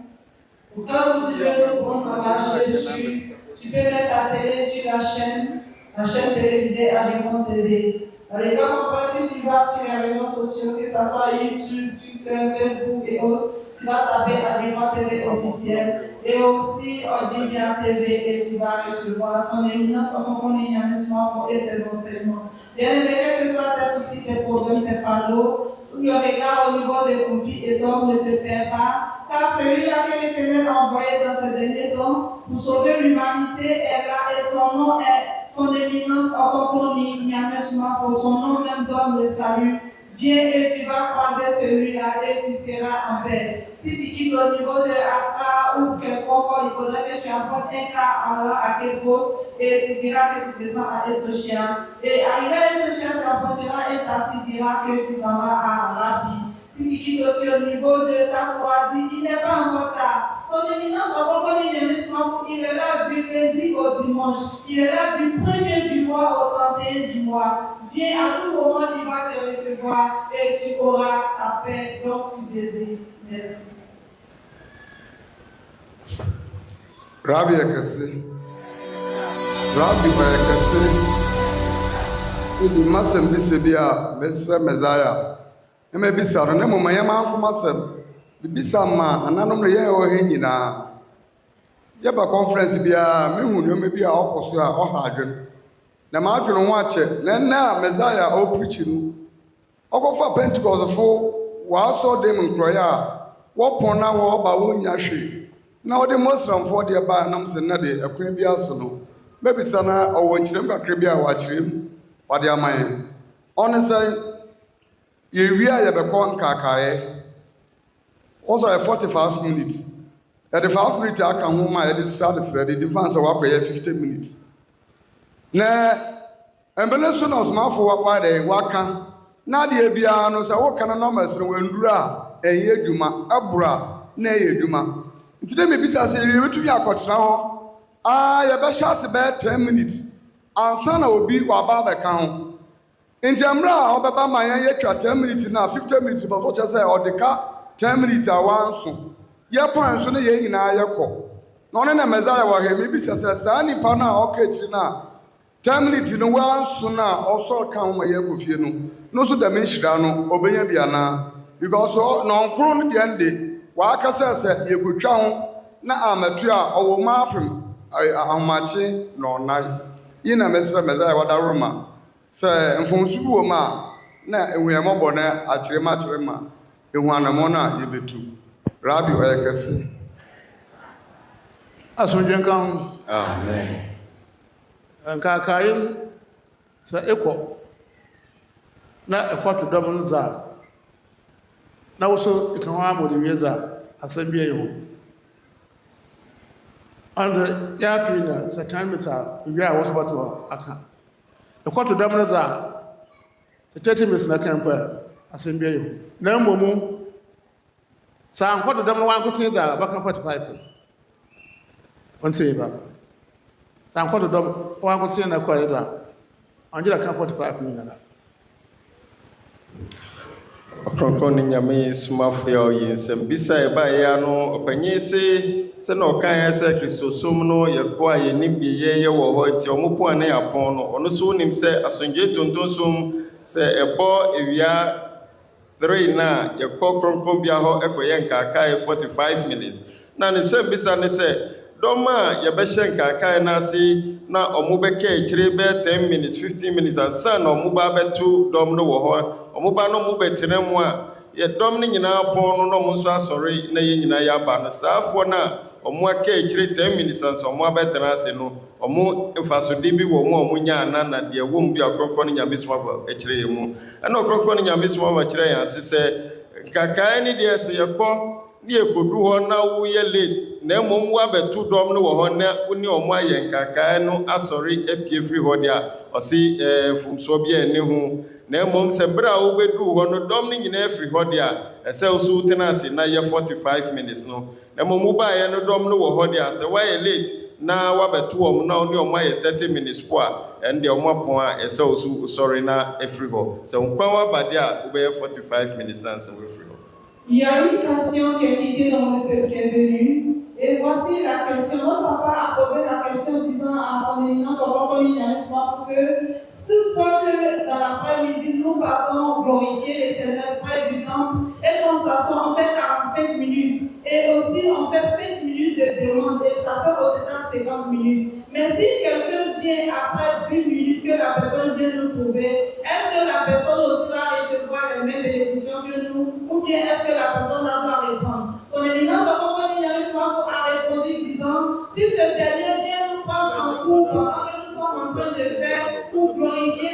Pour que vous ayez le bon travail dessus, tu peux mettre ta télé sur la chaîne télévisée Alimon TV. Dans les cas compréhensifs, tu vas sur les réseaux sociaux, que ce soit YouTube, Twitter, Facebook et autres, tu vas taper Alimon TV officiel et aussi Jibia TV et tu vas recevoir son éminence comme Nyame Somafo et ses enseignements. Bien aimé, quel que soit tes soucis, tes problèmes, tes fardeaux, le regard au niveau des conflits et d'hommes ne te perd pas, car celui-là que l'Éternel a envoyé dans ces derniers temps pour sauver l'humanité est là et son nom est son éminence Ɔkrɔnkrɔnyi, Nyame Somafo, son nom même donne le salut. Viens et tu vas croiser celui-là et tu seras en paix. Si tu quittes au niveau de Accra ou quelconque, il faudrait que tu apportes un cas allant à quel poste et tu diras que tu descends à Esochia. Et arrivé à Esochia, tu apporteras un taxi, diras que tu t'en vas à Rabi. Si tu quittes aussi au niveau de ta croisée, il n'est pas encore tard. Son éminence Ɔkrɔnkrɔnyi Nyame Somafo, il est là du lundi au dimanche. Il est là du 1er du mois au 31 du mois. Viens à tout moment, il va te recevoir et tu auras ta paix dont tu désires. Merci. Rabbi Akase. Rabbi Akase. Udi masem bisebia mesra Messiah. Eme bisa no mo mayama ankomasem. Bibisa ma ananom ne ye wo he nyina. Ye ba conference bia me hu no me bia okoso a oha adwen. Na ma adwen ho ache na Messiah o preach no. Okofa Pentecost fo wa so dem nkroya a wo pon na wo ba wo nya hwe. Na wo de Muslim fo de ba nam se na de akwan bia so no. Bebisa na owo nkyirem kakra bia wa kyirem wa de amaye. Honestly ye a yɛbɛkɔ nkakaeɛ also a 45 minutes the 5 minutes aka ho ma yɛde sadesrɛ de difference wakɔyɛ 50 minutes na ɛmbɛlɛ so na ɔsomafo waka na adeɛ biara no sɛ woka no numbers no wanduru a ɛyɛ adwuma ɛbora na ɛyɛ adwuma nti dɛ mebisa sɛ yɛbɛtumi akɔtena hɔ yɛbɛhyɛ ase bɛyɛ 10 minutes ansa na obi waba bɛka ho Injamra obeba ma yan yetwa 10 minutes na 50 minutes but what you say odeka 10 minutes awanso ye pan so na ye nyina yekọ no ne na Messiah wa he mi bi sese saa nipa na okechiri na 10 minutes no wanso na also kan ma ye kofie no so da me nhira no obenya bia na because no nkro no de ande wa aka sese ye kotwa ho na amatu a owo mapem ahomache no nan yi na Messiah wa da Roma se mfonsu bi wo ma na ehuyamobɔ na akyerema ehuanamo na yebetu Rabbi oyekese asonjenkan Amen. nkakayin sa ekɔ na ekɔto dɔm no za na woso ika ho amode wie za asɛm bi ayi ho ande ya pi na sa time mita wie a woso bato aka ekɔto dɔm no za 30 minutes na kan pa asɛm bi ayi ho na mmomu sa nkɔto dɔm no wankote da baka 45 onse ba sa nkɔto dɔm wankote na kɔre da anjira kan 45 ni na Ɔkrɔnkrɔnyi Nyame Somafo ya oyi nsɛm bisa eba ya no ɔpanyin se na ɔkan sɛ Kristosom no yɛkɔ a yɛnim bi yɛyɛ wɔ hɔ nti ɔmo po ane apɔn no ɔno so nim sɛ asomdwe tontonsom sɛ ɛbɔ ewia 3 na yɛkɔ kronkron bia hɔ ɛkɔyɛ nkakae 45 minutes na ne nsɛm bisa ne sɛ dɔm a yɛbɛhyɛ nkakae no ase na ɔmo bɛka akyire bɛ 10 minutes 15 minutes ansa na ɔmo ba bɛto dɔm no wɔ hɔ ɔmo ba no ɔmo bɛtena mu a yɛ dɔm no nyinaa pɔn no na ɔmo nso asɔre na yɛ nyinaa yɛaba no saafoɔ no a ɔmo aka akyire 10 minutes ansa ɔmo abɛtena ase no ɔmo mfasode bi wɔ mo a ɔmo nya ana na deɛ wɔ mu bi Ɔkrɔnkrɔnyi Nyame Somafo akyire yɛ mu ɛna Ɔkrɔnkrɔnyi Nyame Somafo akyire yɛn ase sɛ nkakae ne deɛ sɛ yɛkɔ ne yɛkɔdu hɔ na woyɛ late na mmom woabɛto dɔm no wɔ hɔ na wone ɔmo ayɛ nkakae no asɔre apie firi hɔ deɛ a ɔse mfomsoɔ bi a ɛne ho na mmom sɛ berɛ a wobɛduu hɔ no dɔm no nyinaa firi hɔ deɛ a ɛsɛ wo so wotena ase na yɛ 45 minutes no na mmom wobaeɛ no dɔm no wɔ hɔ deɛ a sɛ woayɛ late na wabɛto ɔmo na wone ɔmo ayɛ 30 minutes po a ɛno deɛ ɔmo apɔn a ɛsɛ wo so wosɔre na afiri hɔ sɛ nkwan waba deɛ a wobɛyɛ 45 minutes na ansa woafiri hɔ. Il y a une question qui est guidée dans le peuple qui est venu. Et voici la question. Notre papa a posé la question disant à son éminence Ɔkrɔnkrɔnyi Nyame Somafo que toutefois que dans l'après-midi, nous partons glorifier l'Éternel près du temple et qu'on s'assoit, on fait 45 minutes. Et aussi, on fait 5 minutes de demande et ça fait au total 50 minutes. Mais si quelqu'un vient après 10 minutes que la personne vient nous trouver, est-ce que la personne aussi va recevoir les mêmes bénédictions que nous ou bien est-ce que la personne doit répondre? Son éminence Ɔkrɔnkrɔnyi Nyame Somafo a répondu disant si ce dernier vient nous prendre en cours pendant que nous sommes en train de faire pour glorifier